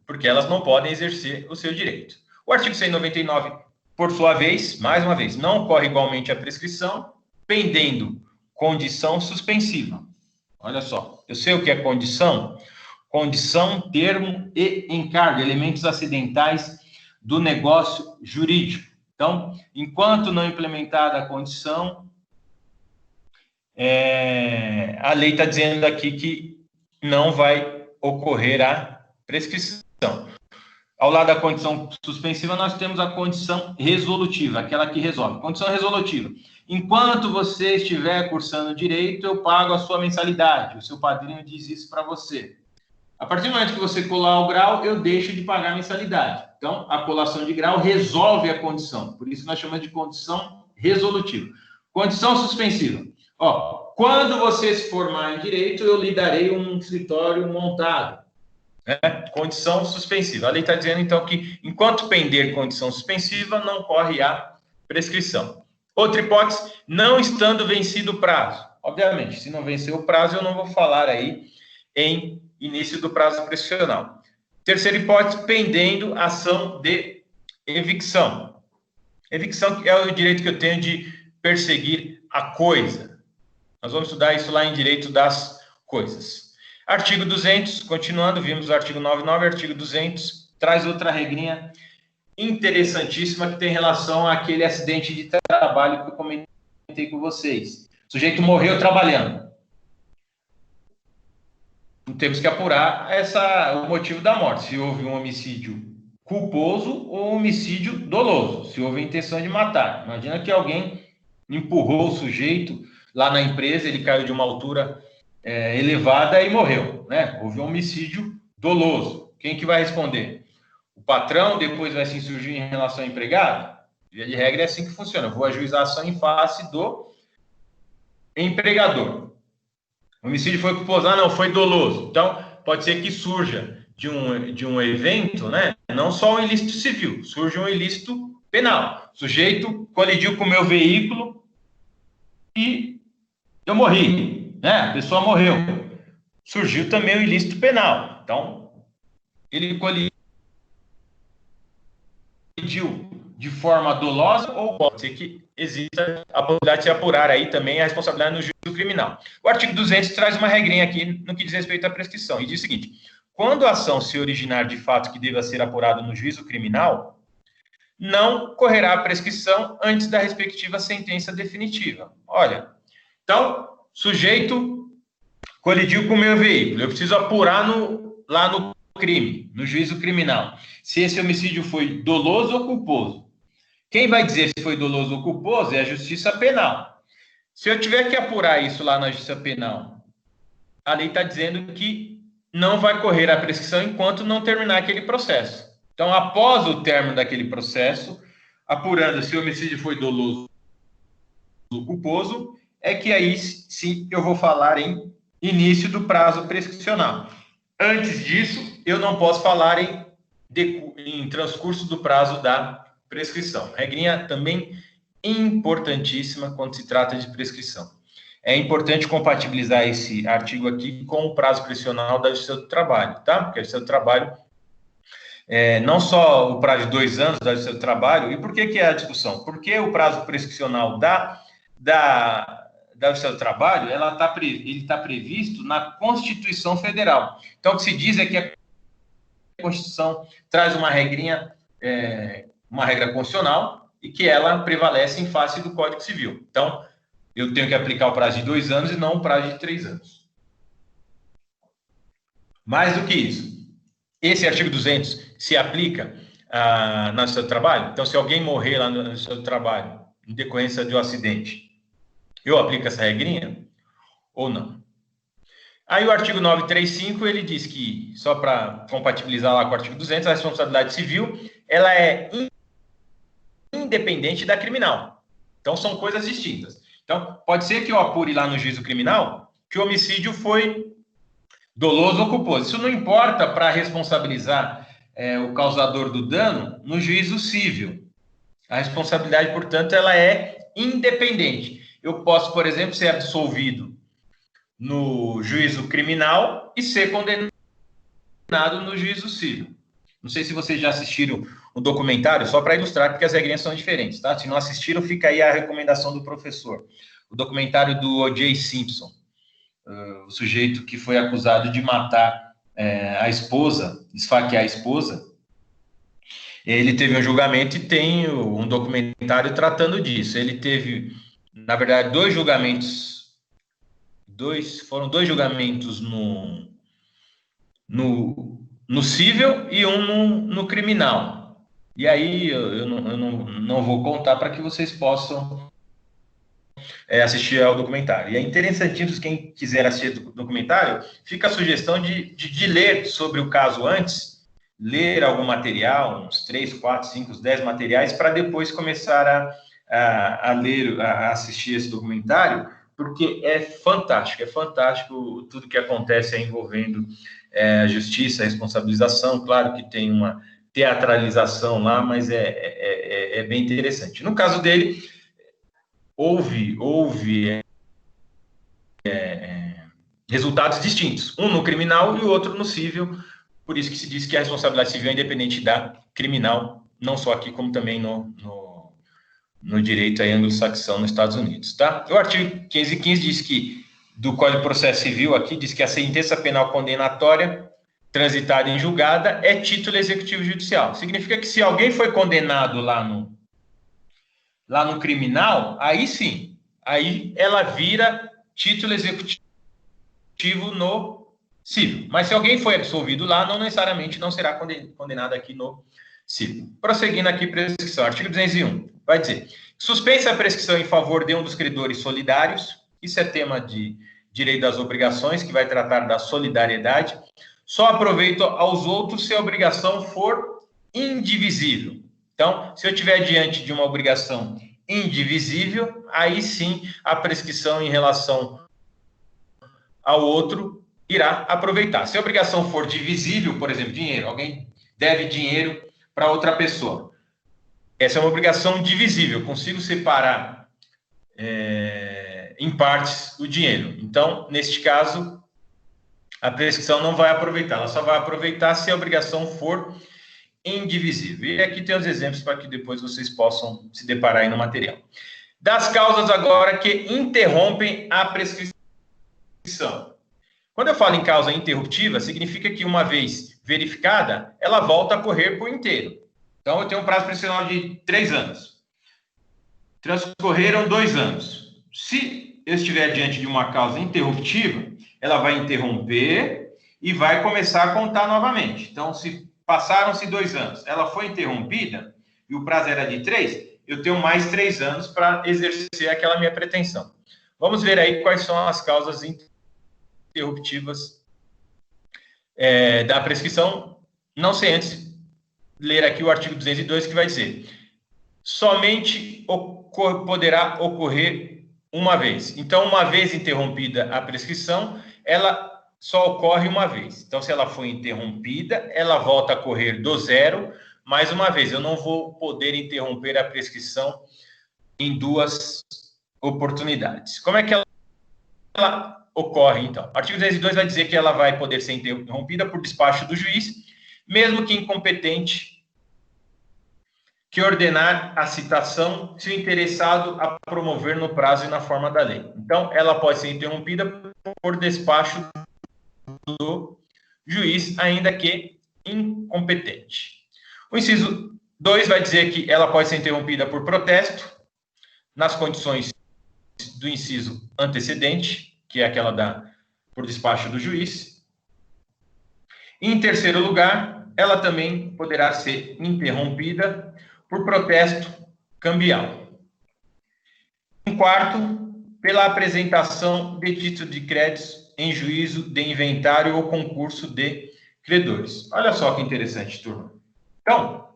porque elas não podem exercer o seu direito. O artigo 199, por sua vez, mais uma vez, não ocorre igualmente a prescrição, pendendo condição suspensiva. Olha só, eu sei o que é condição. Condição, termo e encargo, elementos acidentais do negócio jurídico. Então, enquanto não implementada a condição, a lei está dizendo aqui que não vai ocorrer a prescrição. Ao lado da condição suspensiva, nós temos a condição resolutiva, aquela que resolve. Condição resolutiva. Enquanto você estiver cursando direito, eu pago a sua mensalidade. O seu padrinho diz isso para você. A partir do momento que você colar o grau, eu deixo de pagar a mensalidade. Então, a colação de grau resolve a condição. Por isso, nós chamamos de condição resolutiva. Condição suspensiva. Quando você se formar em direito, eu lhe darei um escritório montado. Condição suspensiva. A lei está dizendo, então, que enquanto pender condição suspensiva, não corre a prescrição. Outra hipótese, não estando vencido o prazo. Obviamente, se não vencer o prazo, eu não vou falar aí em início do prazo prescricional. Terceira hipótese, pendendo ação de evicção. Evicção é o direito que eu tenho de perseguir a coisa. Nós vamos estudar isso lá em direito das coisas. Artigo 200, continuando, vimos o artigo 99, artigo 200, traz outra regrinha interessantíssima que tem relação àquele acidente de trabalho que eu comentei com vocês. O sujeito morreu trabalhando. Temos que apurar o motivo da morte, se houve um homicídio culposo ou homicídio doloso, se houve intenção de matar. Imagina que alguém empurrou o sujeito lá na empresa, ele caiu de uma altura elevada e morreu, né? Houve um homicídio doloso. Quem que vai responder? O patrão depois vai se insurgir em relação ao empregado? Via de regra é assim que funciona. Eu vou ajuizar a ação em face do empregador. O homicídio foi culposo, não, foi doloso. Então, pode ser que surja de um evento, né? Não só um ilícito civil, surge um ilícito penal. O sujeito colidiu com o meu veículo e eu morri, né? A pessoa morreu. Surgiu também o ilícito penal. Então, ele colidiu de forma dolosa ou pode ser que exista a possibilidade de se apurar aí também a responsabilidade no juízo criminal. O artigo 200 traz uma regrinha aqui no que diz respeito à prescrição e diz o seguinte: quando a ação se originar de fato que deva ser apurado no juízo criminal, não correrá a prescrição antes da respectiva sentença definitiva. Olha, então, sujeito colidiu com o meu veículo, eu preciso apurar lá no crime, no juízo criminal, se esse homicídio foi doloso ou culposo. Quem vai dizer se foi doloso ou culposo é a Justiça Penal. Se eu tiver que apurar isso lá na Justiça Penal, a lei está dizendo que não vai correr a prescrição enquanto não terminar aquele processo. Então, após o término daquele processo, apurando se o homicídio foi doloso ou culposo, é que aí sim eu vou falar em início do prazo prescricional. Antes disso, eu não posso falar em transcurso do prazo da prescrição. Regrinha também importantíssima quando se trata de prescrição. É importante compatibilizar esse artigo aqui com o prazo prescricional da Justiça do Trabalho, tá? Porque a Justiça do Trabalho, não só o prazo de 2 anos da Justiça do Trabalho, e por que é a discussão? Porque o prazo prescricional da Justiça do Trabalho, ele está previsto na Constituição Federal. Então, o que se diz é que a Constituição traz uma regrinha, uma regra constitucional, e que ela prevalece em face do Código Civil. Então, eu tenho que aplicar o prazo de 2 anos e não o prazo de 3 anos. Mais do que isso, esse artigo 200 se aplica na Justiça do Trabalho. Então, se alguém morrer lá na Justiça do Trabalho em decorrência de um acidente, eu aplico essa regrinha ou não? Aí o artigo 935, ele diz que, só para compatibilizar lá com o artigo 200, a responsabilidade civil, ela é independente da criminal. Então, são coisas distintas. Então, pode ser que eu apure lá no juízo criminal que o homicídio foi doloso ou culposo. Isso não importa para responsabilizar o causador do dano no juízo civil. A responsabilidade, portanto, ela é independente. Eu posso, por exemplo, ser absolvido no juízo criminal e ser condenado no juízo civil. Não sei se vocês já assistiram o documentário, só para ilustrar, porque as regrinhas são diferentes, tá? Se não assistiram, fica aí a recomendação do professor. O documentário do O.J. Simpson, o sujeito que foi acusado de matar a esposa, esfaquear a esposa. Ele teve um julgamento e tem um documentário tratando disso. Ele teve, na verdade, foram dois julgamentos no cível e um no criminal. E aí eu não vou contar para que vocês possam assistir ao documentário. E é interessantíssimo, quem quiser assistir o documentário, fica a sugestão de ler sobre o caso antes, ler algum material, uns 3, 4, 5, 10 materiais, para depois começar a ler, a assistir esse documentário, porque é fantástico tudo que acontece envolvendo a justiça, a responsabilização. Claro que tem uma teatralização lá, mas é bem interessante. No caso dele, houve resultados distintos, um no criminal e o outro no cível, por isso que se diz que a responsabilidade civil é independente da criminal, não só aqui, como também no direito anglo-saxão nos Estados Unidos, tá? O artigo 515 diz que, do Código de Processo Civil aqui, diz que a sentença penal condenatória transitada em julgada é título executivo judicial. Significa que se alguém foi condenado lá no criminal, aí sim, aí ela vira título executivo no civil. Mas se alguém foi absolvido lá, não necessariamente não será condenado aqui no civil. Prosseguindo aqui, prescrição. Artigo 201 vai dizer: suspensa a prescrição em favor de um dos credores solidários. Isso é tema de direito das obrigações, que vai tratar da solidariedade. Só aproveito aos outros se a obrigação for indivisível. Então, se eu estiver diante de uma obrigação indivisível, aí sim a prescrição em relação ao outro irá aproveitar. Se a obrigação for divisível, por exemplo, dinheiro, alguém deve dinheiro para outra pessoa. Essa é uma obrigação divisível, eu consigo separar em partes o dinheiro. Então, neste caso, a prescrição não vai aproveitar, ela só vai aproveitar se a obrigação for indivisível. E aqui tem os exemplos para que depois vocês possam se deparar aí no material. Das causas agora que interrompem a prescrição. Quando eu falo em causa interruptiva, significa que uma vez verificada, ela volta a correr por inteiro. Então, eu tenho um prazo prescricional de 3 anos. Transcorreram 2 anos. Se eu estiver diante de uma causa interruptiva, ela vai interromper e vai começar a contar novamente. Então, se passaram-se 2 anos, ela foi interrompida e o prazo era de 3, eu tenho mais 3 anos para exercer aquela minha pretensão. Vamos ver aí quais são as causas interruptivas da prescrição. Não sei antes ler aqui o artigo 202, que vai dizer: somente poderá ocorrer uma vez. Então, uma vez interrompida a prescrição, ela só ocorre uma vez. Então, se ela foi interrompida, ela volta a correr do zero mais uma vez. Eu não vou poder interromper a prescrição em 2 oportunidades. Como é que ela ocorre, então? O artigo 202 vai dizer que ela vai poder ser interrompida por despacho do juiz, mesmo que incompetente, que ordenar a citação se o interessado a promover no prazo e na forma da lei. Então, ela pode ser interrompida por despacho do juiz, ainda que incompetente. O inciso 2 vai dizer que ela pode ser interrompida por protesto, nas condições do inciso antecedente, que é aquela por despacho do juiz. E, em terceiro lugar, ela também poderá ser interrompida por protesto cambial. Em quarto, pela apresentação de título de créditos em juízo de inventário ou concurso de credores. Olha só que interessante, turma. Então,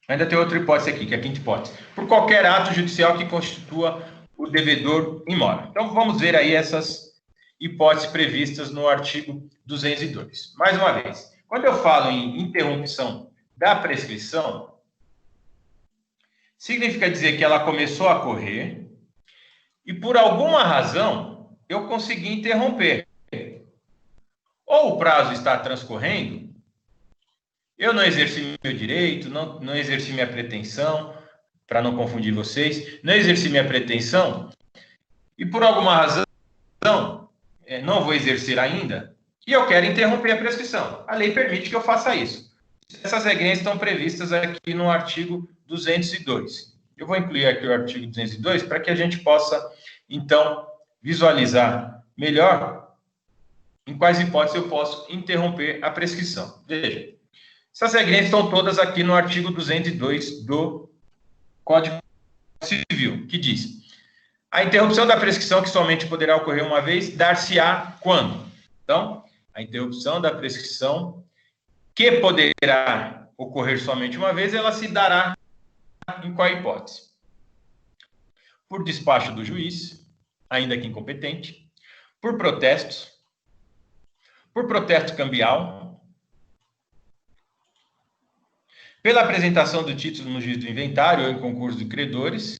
ainda tem outra hipótese aqui, que é a quinta hipótese. Por qualquer ato judicial que constitua o devedor in mora. Então, vamos ver aí essas hipóteses previstas no artigo 202. Mais uma vez, quando eu falo em interrupção da prescrição, significa dizer que ela começou a correr e, por alguma razão, eu consegui interromper. Ou o prazo está transcorrendo, eu não exerci meu direito, não exerci minha pretensão, para não confundir vocês, não exerci minha pretensão, e por alguma razão, não vou exercer ainda, e eu quero interromper a prescrição. A lei permite que eu faça isso. Essas regrinhas estão previstas aqui no artigo 202. Eu vou incluir aqui o artigo 202 para que a gente possa, então, visualizar melhor em quais hipóteses eu posso interromper a prescrição. Veja, essas regrinhas estão todas aqui no artigo 202 do Código Civil, que diz: a interrupção da prescrição, que somente poderá ocorrer uma vez, dar-se-á quando? Então, a interrupção da prescrição, que poderá ocorrer somente uma vez, ela se dará em qual hipótese? Por despacho do juiz, ainda que incompetente, por protestos, por protesto cambial, pela apresentação do título no juiz do inventário ou em concurso de credores,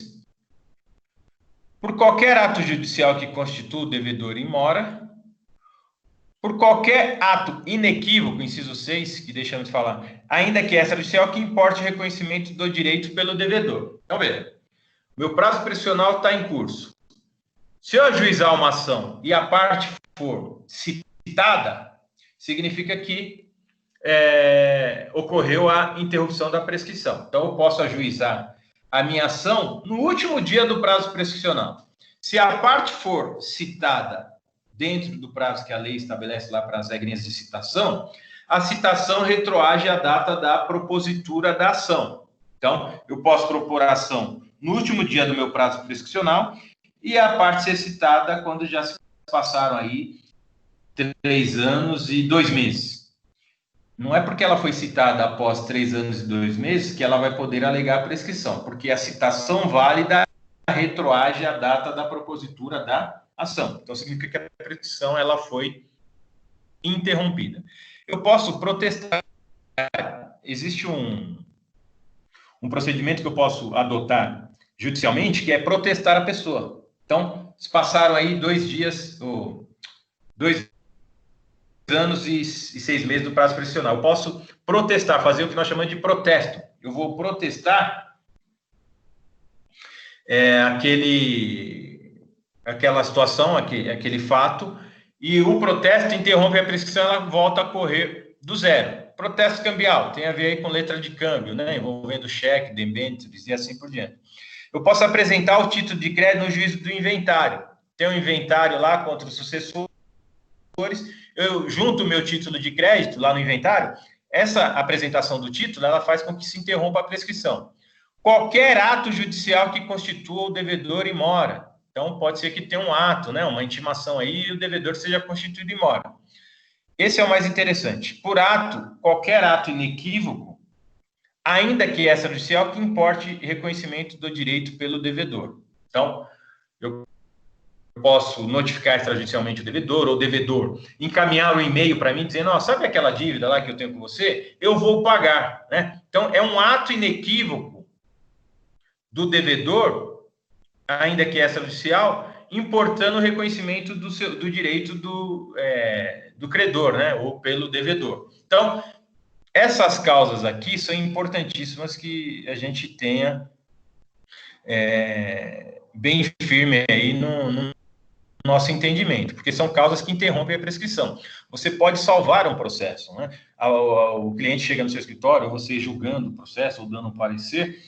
por qualquer ato judicial que constitua o devedor em mora, por qualquer ato inequívoco, inciso 6, que deixamos de falar, ainda que extrajudicial, que importe reconhecimento do direito pelo devedor. Então, veja, meu prazo prescricional está em curso. Se eu ajuizar uma ação e a parte for citada, significa que ocorreu a interrupção da prescrição. Então, eu posso ajuizar a minha ação no último dia do prazo prescricional. Se a parte for citada dentro do prazo que a lei estabelece lá para as regrinhas de citação, a citação retroage à data da propositura da ação. Então, eu posso propor a ação no último dia do meu prazo prescricional e a parte ser citada quando já se passaram aí 3 anos e 2 meses. Não é porque ela foi citada após 3 anos e 2 meses que ela vai poder alegar a prescrição, porque a citação válida retroage à data da propositura da ação. Então, significa que a prescrição ela foi interrompida. Eu posso protestar. Existe um procedimento que eu posso adotar judicialmente, que é protestar a pessoa. Então, se passaram aí 2 dias, ou 2 anos e 6 meses do prazo prescricional. Eu posso protestar, fazer o que nós chamamos de protesto. Eu vou protestar aquela situação, aquele fato, e o protesto interrompe a prescrição, ela volta a correr do zero. Protesto cambial, tem a ver aí com letra de câmbio, né, envolvendo cheque, debêntures e assim por diante. Eu posso apresentar o título de crédito no juízo do inventário. Tem um inventário lá contra os sucessores, eu junto o meu título de crédito lá no inventário, essa apresentação do título, ela faz com que se interrompa a prescrição. Qualquer ato judicial que constitua o devedor em mora. Então, pode ser que tenha um ato, né, uma intimação aí, e o devedor seja constituído em mora. Esse é o mais interessante. Por ato, qualquer ato inequívoco, ainda que extrajudicial, que importe reconhecimento do direito pelo devedor. Então, eu posso notificar extrajudicialmente o devedor, ou o devedor encaminhar um e-mail para mim dizendo, sabe aquela dívida lá que eu tenho com você? Eu vou pagar, né? Então, é um ato inequívoco do devedor, ainda que extrajudicial, importando o reconhecimento do direito do credor, né? Ou pelo devedor. Então, essas causas aqui são importantíssimas que a gente tenha bem firme aí no nosso entendimento, porque são causas que interrompem a prescrição. Você pode salvar um processo, né? O cliente chega no seu escritório, você julgando o processo ou dando um parecer,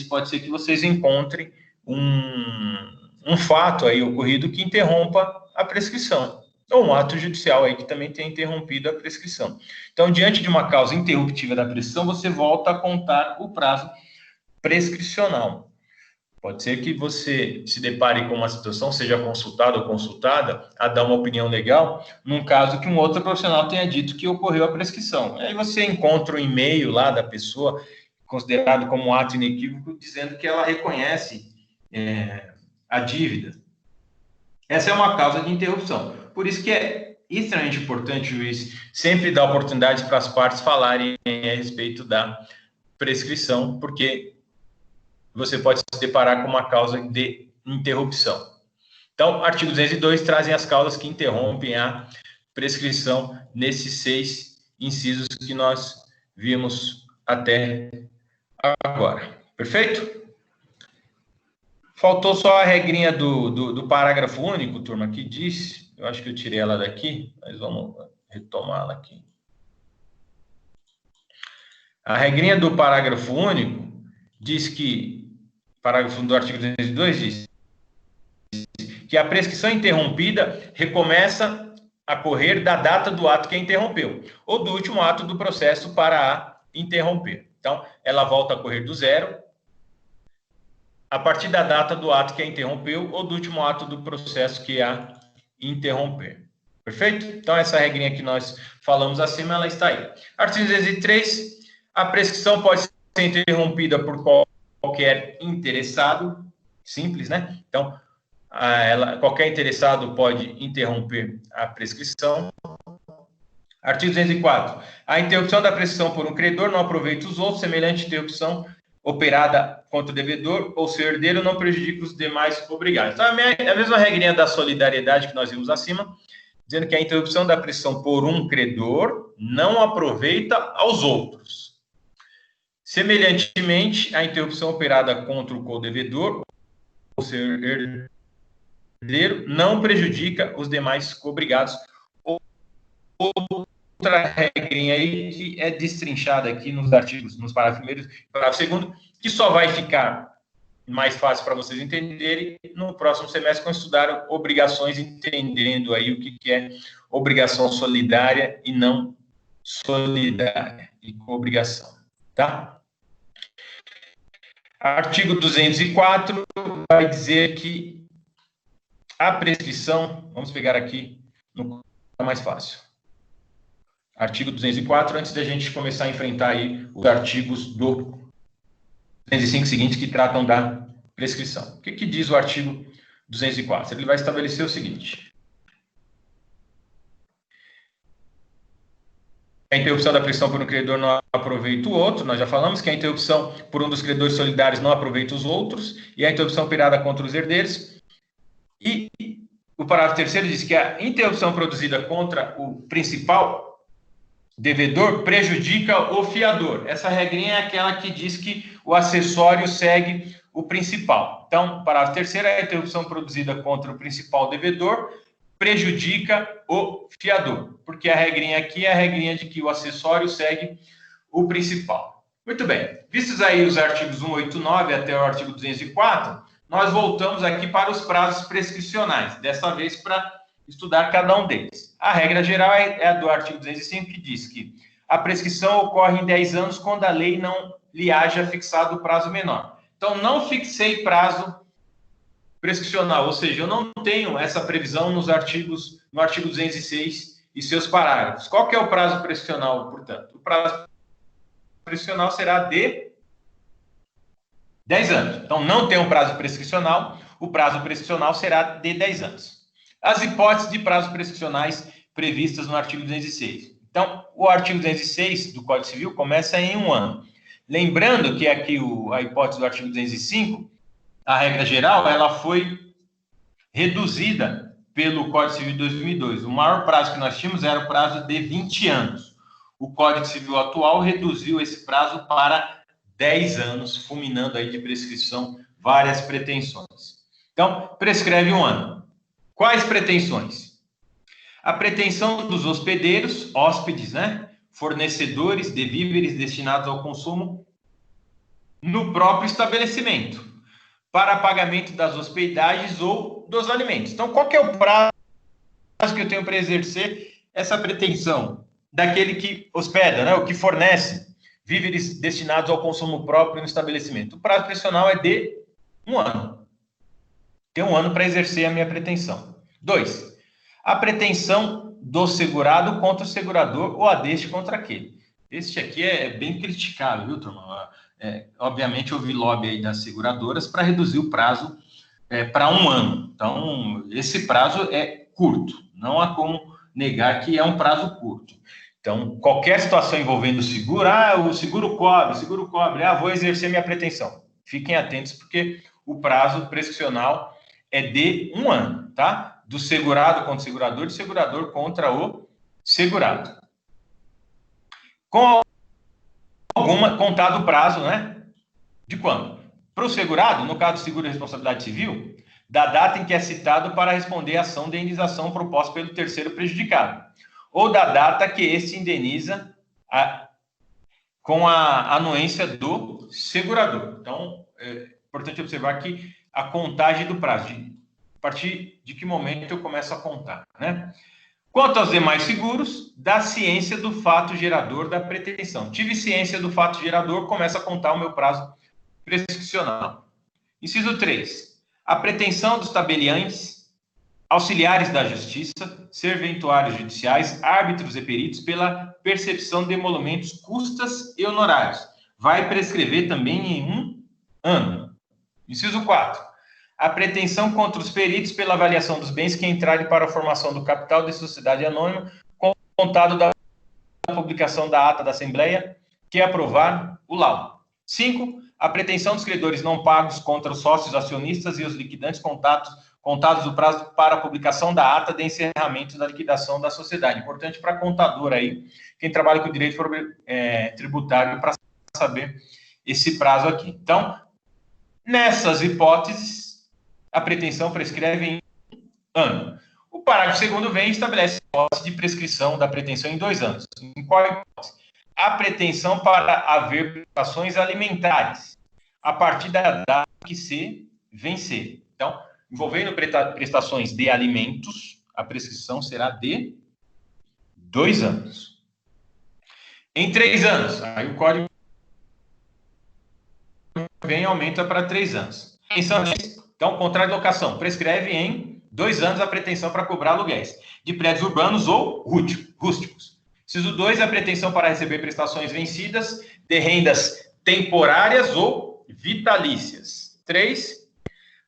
pode ser que vocês encontrem um fato aí ocorrido que interrompa a prescrição, ou um ato judicial aí que também tenha interrompido a prescrição. Então, diante de uma causa interruptiva da prescrição, você volta a contar o prazo prescricional. Pode ser que você se depare com uma situação, seja consultado ou consultada, a dar uma opinião legal, num caso que um outro profissional tenha dito que ocorreu a prescrição. Aí você encontra um e-mail lá da pessoa, considerado como um ato inequívoco, dizendo que ela reconhece a dívida. Essa é uma causa de interrupção. Por isso que é extremamente importante o juiz sempre dar oportunidades para as partes falarem a respeito da prescrição, porque você pode se deparar com uma causa de interrupção. Então, artigo 202 trazem as causas que interrompem a prescrição nesses 6 incisos que nós vimos até agora. Perfeito? Faltou só a regrinha do parágrafo único, turma, que diz Eu acho que eu tirei ela daqui, mas vamos retomá-la aqui. A regrinha do parágrafo único diz que, parágrafo do artigo 202 diz que a prescrição interrompida recomeça a correr da data do ato que a interrompeu, ou do último ato do processo para a interromper. Então, ela volta a correr do zero a partir da data do ato que a interrompeu ou do último ato do processo que a interromper. Perfeito? Então, essa regrinha que nós falamos acima, ela está aí. Artigo 203, a prescrição pode ser interrompida por qualquer interessado, simples, né? Então, qualquer interessado pode interromper a prescrição. Artigo 204. A interrupção da prescrição por um credor não aproveita os outros, semelhante interrupção operada contra o devedor ou seu herdeiro não prejudica os demais obrigados. Então, é a mesma regrinha da solidariedade que nós vimos acima, dizendo que a interrupção da prescrição por um credor não aproveita aos outros. Semelhantemente, a interrupção operada contra o codevedor ou seu herdeiro não prejudica os demais obrigados. Outra regrinha aí que é destrinchada aqui nos artigos, nos parágrafos primeiros e parágrafo segundo, que só vai ficar mais fácil para vocês entenderem no próximo semestre, quando estudaram obrigações, entendendo aí o que é obrigação solidária e não solidária, e obrigação, tá? Artigo 204 vai dizer que a prescrição, vamos pegar aqui no mais fácil. Artigo 204, antes da gente começar a enfrentar aí os artigos do 205 seguintes que tratam da prescrição. O que diz o artigo 204? Ele vai estabelecer o seguinte: a interrupção da prescrição por um credor não aproveita o outro, nós já falamos que a interrupção por um dos credores solidários não aproveita os outros, e a interrupção operada contra os herdeiros. E o parágrafo 3º diz que a interrupção produzida contra o principal devedor prejudica o fiador. Essa regrinha é aquela que diz que o acessório segue o principal. Então, parágrafo 3º, a interrupção produzida contra o principal devedor prejudica o fiador, porque a regrinha aqui é a regrinha de que o acessório segue o principal. Muito bem. Vistos aí os artigos 189 até o artigo 204, nós voltamos aqui para os prazos prescricionais, dessa vez para estudar cada um deles. A regra geral é a do artigo 205, que diz que a prescrição ocorre em 10 anos quando a lei não lhe haja fixado prazo menor. Então, não fixei prazo prescricional, ou seja, eu não tenho essa previsão no artigo 206 e seus parágrafos. Qual que é o prazo prescricional, portanto? O prazo prescricional será de 10 anos. Então, não tem um prazo prescricional, o prazo prescricional será de 10 anos. As hipóteses de prazos prescricionais previstas no artigo 206. Então, o artigo 206 do Código Civil começa em 1 ano. Lembrando que aqui a hipótese do artigo 205, a regra geral, ela foi reduzida pelo Código Civil de 2002. O maior prazo que nós tínhamos era o prazo de 20 anos. O Código Civil atual reduziu esse prazo para 10 anos, fulminando aí de prescrição várias pretensões. Então, prescreve 1 ano. Quais pretensões? A pretensão dos hospedeiros, hóspedes, né? Fornecedores de víveres destinados ao consumo no próprio estabelecimento, para pagamento das hospedagens ou dos alimentos. Então, qual que é o prazo que eu tenho para exercer essa pretensão? Daquele que hospeda, né? O que fornece víveres destinados ao consumo próprio no estabelecimento. O prazo prescricional é de 1 ano. Tem 1 ano para exercer a minha pretensão. 2. A pretensão do segurado contra o segurador ou a deste contra aquele. Este aqui é bem criticado, viu, turma? Obviamente, houve lobby aí das seguradoras para reduzir o prazo para 1 ano. Então, esse prazo é curto. Não há como negar que é um prazo curto. Então, qualquer situação envolvendo o seguro, o seguro cobre, vou exercer minha pretensão. Fiquem atentos, porque o prazo prescricional é de 1 ano, tá? Do segurado contra o segurador, do segurador contra o segurado. Com contado o prazo, né? De quando? Para o segurado, no caso do seguro de responsabilidade civil, da data em que é citado para responder à ação de indenização proposta pelo terceiro prejudicado, ou da data que este indeniza com a anuência do segurador. Então, é importante observar que a contagem do prazo, a partir de que momento eu começo a contar, né? Quanto aos demais seguros, da ciência do fato gerador da pretensão. Tive ciência do fato gerador, começa a contar o meu prazo prescricional. Inciso 3. A pretensão dos tabeliães, auxiliares da justiça, serventuários judiciais, árbitros e peritos pela percepção de emolumentos, custas e honorários. Vai prescrever também em 1 ano. Inciso 4. A pretensão contra os peritos pela avaliação dos bens que entrarem para a formação do capital de sociedade anônima, contado da publicação da ata da Assembleia, que aprovar o laudo. 5. A pretensão dos credores não pagos contra os sócios acionistas e os liquidantes contados do prazo para a publicação da ata de encerramento da liquidação da sociedade. Importante para contador aí, quem trabalha com direito tributário, para saber esse prazo aqui. Então, nessas hipóteses, a pretensão prescreve em 1 ano. O parágrafo 2º vem e estabelece a hipótese de prescrição da pretensão em 2 anos. Em qual hipótese? A pretensão para haver prestações alimentares, a partir da data que se vencer. Então, envolvendo prestações de alimentos, a prescrição será de 2 anos. Em 3 anos, aí o código vem e aumenta para 3 anos. Então, contrato de locação, prescreve em 2 anos a pretensão para cobrar aluguéis de prédios urbanos ou rústicos. Inciso 2, a pretensão para receber prestações vencidas de rendas temporárias ou vitalícias. 3,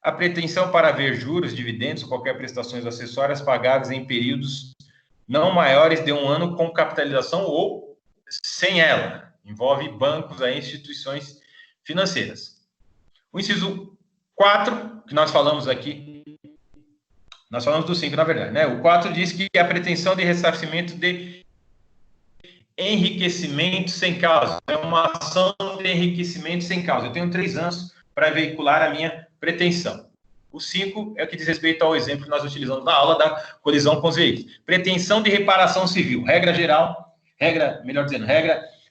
a pretensão para haver juros, dividendos ou qualquer prestações acessórias pagadas em períodos não maiores de 1 ano com capitalização ou sem ela. Envolve bancos e instituições financeiras. O inciso 4, que nós falamos aqui, nós falamos do 5, na verdade, né? O 4 diz que a pretensão de ressarcimento de enriquecimento sem causa. É uma ação de enriquecimento sem causa. Eu tenho 3 anos para veicular a minha pretensão. O 5 é o que diz respeito ao exemplo que nós utilizamos na aula da colisão com os veículos. Pretensão de reparação civil. Regra geral, regra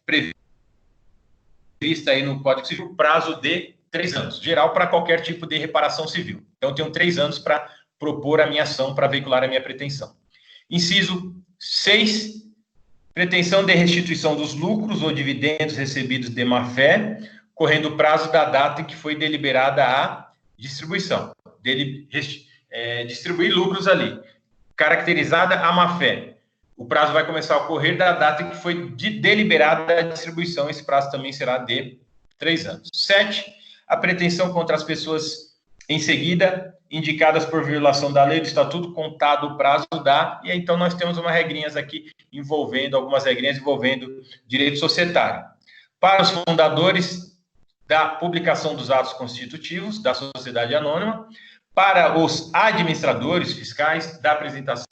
prevista aí no Código Civil, prazo de 3 anos. Geral para qualquer tipo de reparação civil. Então, eu tenho 3 anos para propor a minha ação, para veicular a minha pretensão. Inciso 6, pretensão de restituição dos lucros ou dividendos recebidos de má-fé, correndo o prazo da data em que foi deliberada a distribuição. Distribuir lucros ali. Caracterizada a má-fé. O prazo vai começar a ocorrer da data em que foi deliberada a distribuição. Esse prazo também será de 3 anos. 7, a pretensão contra as pessoas em seguida indicadas por violação da lei do estatuto, contado o prazo da... E aí, então, nós temos algumas regrinhas aqui envolvendo direito societário. Para os fundadores da publicação dos atos constitutivos da sociedade anônima, para os administradores fiscais da apresentação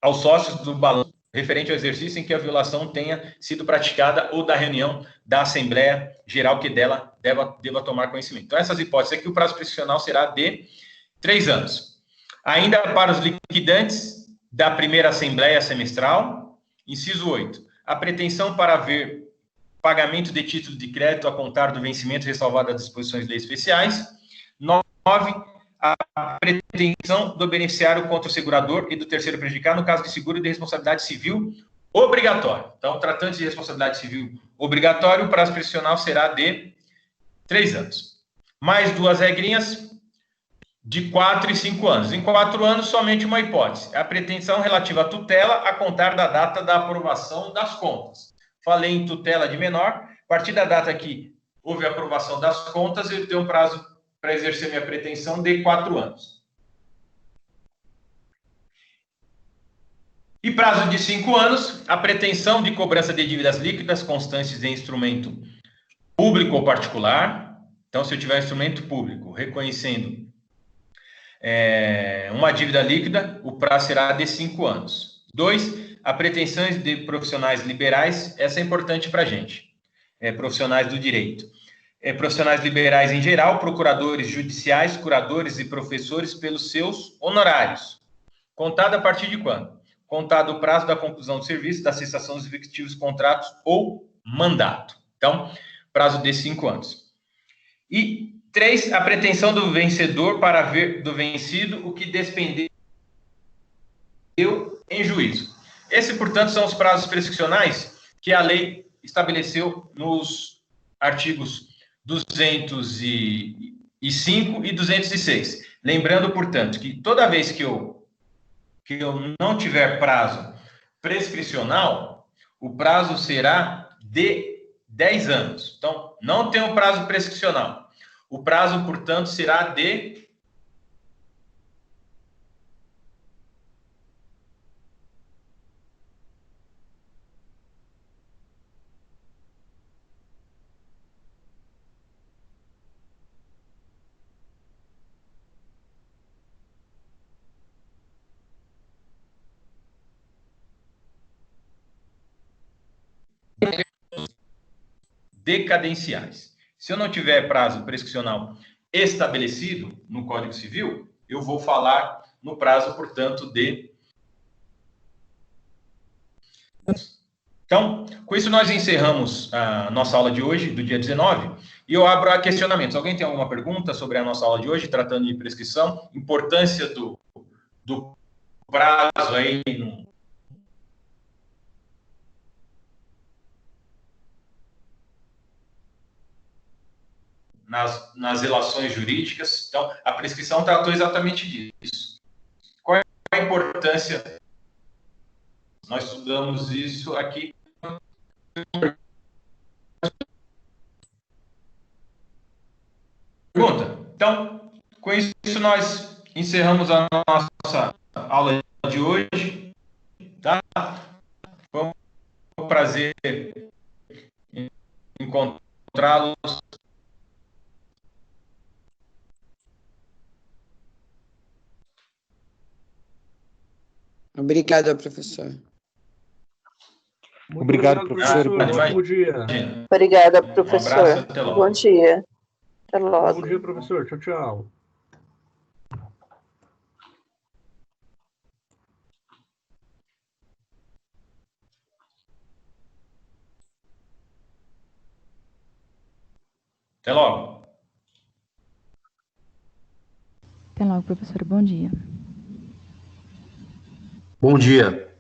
aos sócios do balanço referente ao exercício em que a violação tenha sido praticada ou da reunião da Assembleia Geral que dela deva tomar conhecimento. Então, essas hipóteses aqui, o prazo prescricional será de 3 anos. Ainda para os liquidantes da primeira Assembleia Semestral, inciso 8, a pretensão para haver pagamento de título de crédito a contar do vencimento ressalvado das disposições de leis especiais. 9, a pretensão do beneficiário contra o segurador e do terceiro prejudicado no caso de seguro de responsabilidade civil obrigatória. Então, tratando de responsabilidade civil obrigatória, o prazo prescricional será de 3 anos. Mais 2 regrinhas de 4 e 5 anos. Em 4 anos, somente uma hipótese. A pretensão relativa à tutela a contar da data da aprovação das contas. Falei em tutela de menor. A partir da data que houve a aprovação das contas, eu tenho um prazo para exercer minha pretensão de 4 anos. E prazo de 5 anos, a pretensão de cobrança de dívidas líquidas constantes em instrumento público ou particular. Então, se eu tiver instrumento público reconhecendo uma dívida líquida, o prazo será de 5 anos. 2, a pretensões de profissionais liberais, essa é importante para a gente, profissionais do direito. profissionais liberais em geral, procuradores judiciais, curadores e professores pelos seus honorários. Contado a partir de quando? Contado o prazo da conclusão do serviço, da cessação dos efetivos contratos ou mandato. Então, prazo de 5 anos. E 3, a pretensão do vencedor para ver do vencido o que despendeu em juízo. Esses, portanto, são os prazos prescricionais que a lei estabeleceu nos artigos 205 e 206. Lembrando, portanto, que toda vez que eu não tiver prazo prescricional, o prazo será de 10 anos. Então, não tem um prazo prescricional. O prazo, portanto, será de decadenciais. Se eu não tiver prazo prescricional estabelecido no Código Civil, eu vou falar no prazo, portanto, de... Então, com isso nós encerramos a nossa aula de hoje, do dia 19, e eu abro a questionamentos. Alguém tem alguma pergunta sobre a nossa aula de hoje, tratando de prescrição, importância do prazo aí nas relações jurídicas? Então, a prescrição tratou exatamente disso. Qual é a importância? Nós estudamos isso aqui. Pergunta. Então, com isso nós encerramos a nossa aula de hoje. Tá? Foi um prazer encontrá-los. Obrigada, professor. Muito obrigado, professor. Bom dia. Obrigada, professor. Um abraço, até logo. Bom dia. Até logo. Bom dia, professor. Tchau, tchau. Até logo. Até logo, professor. Bom dia. Bom dia.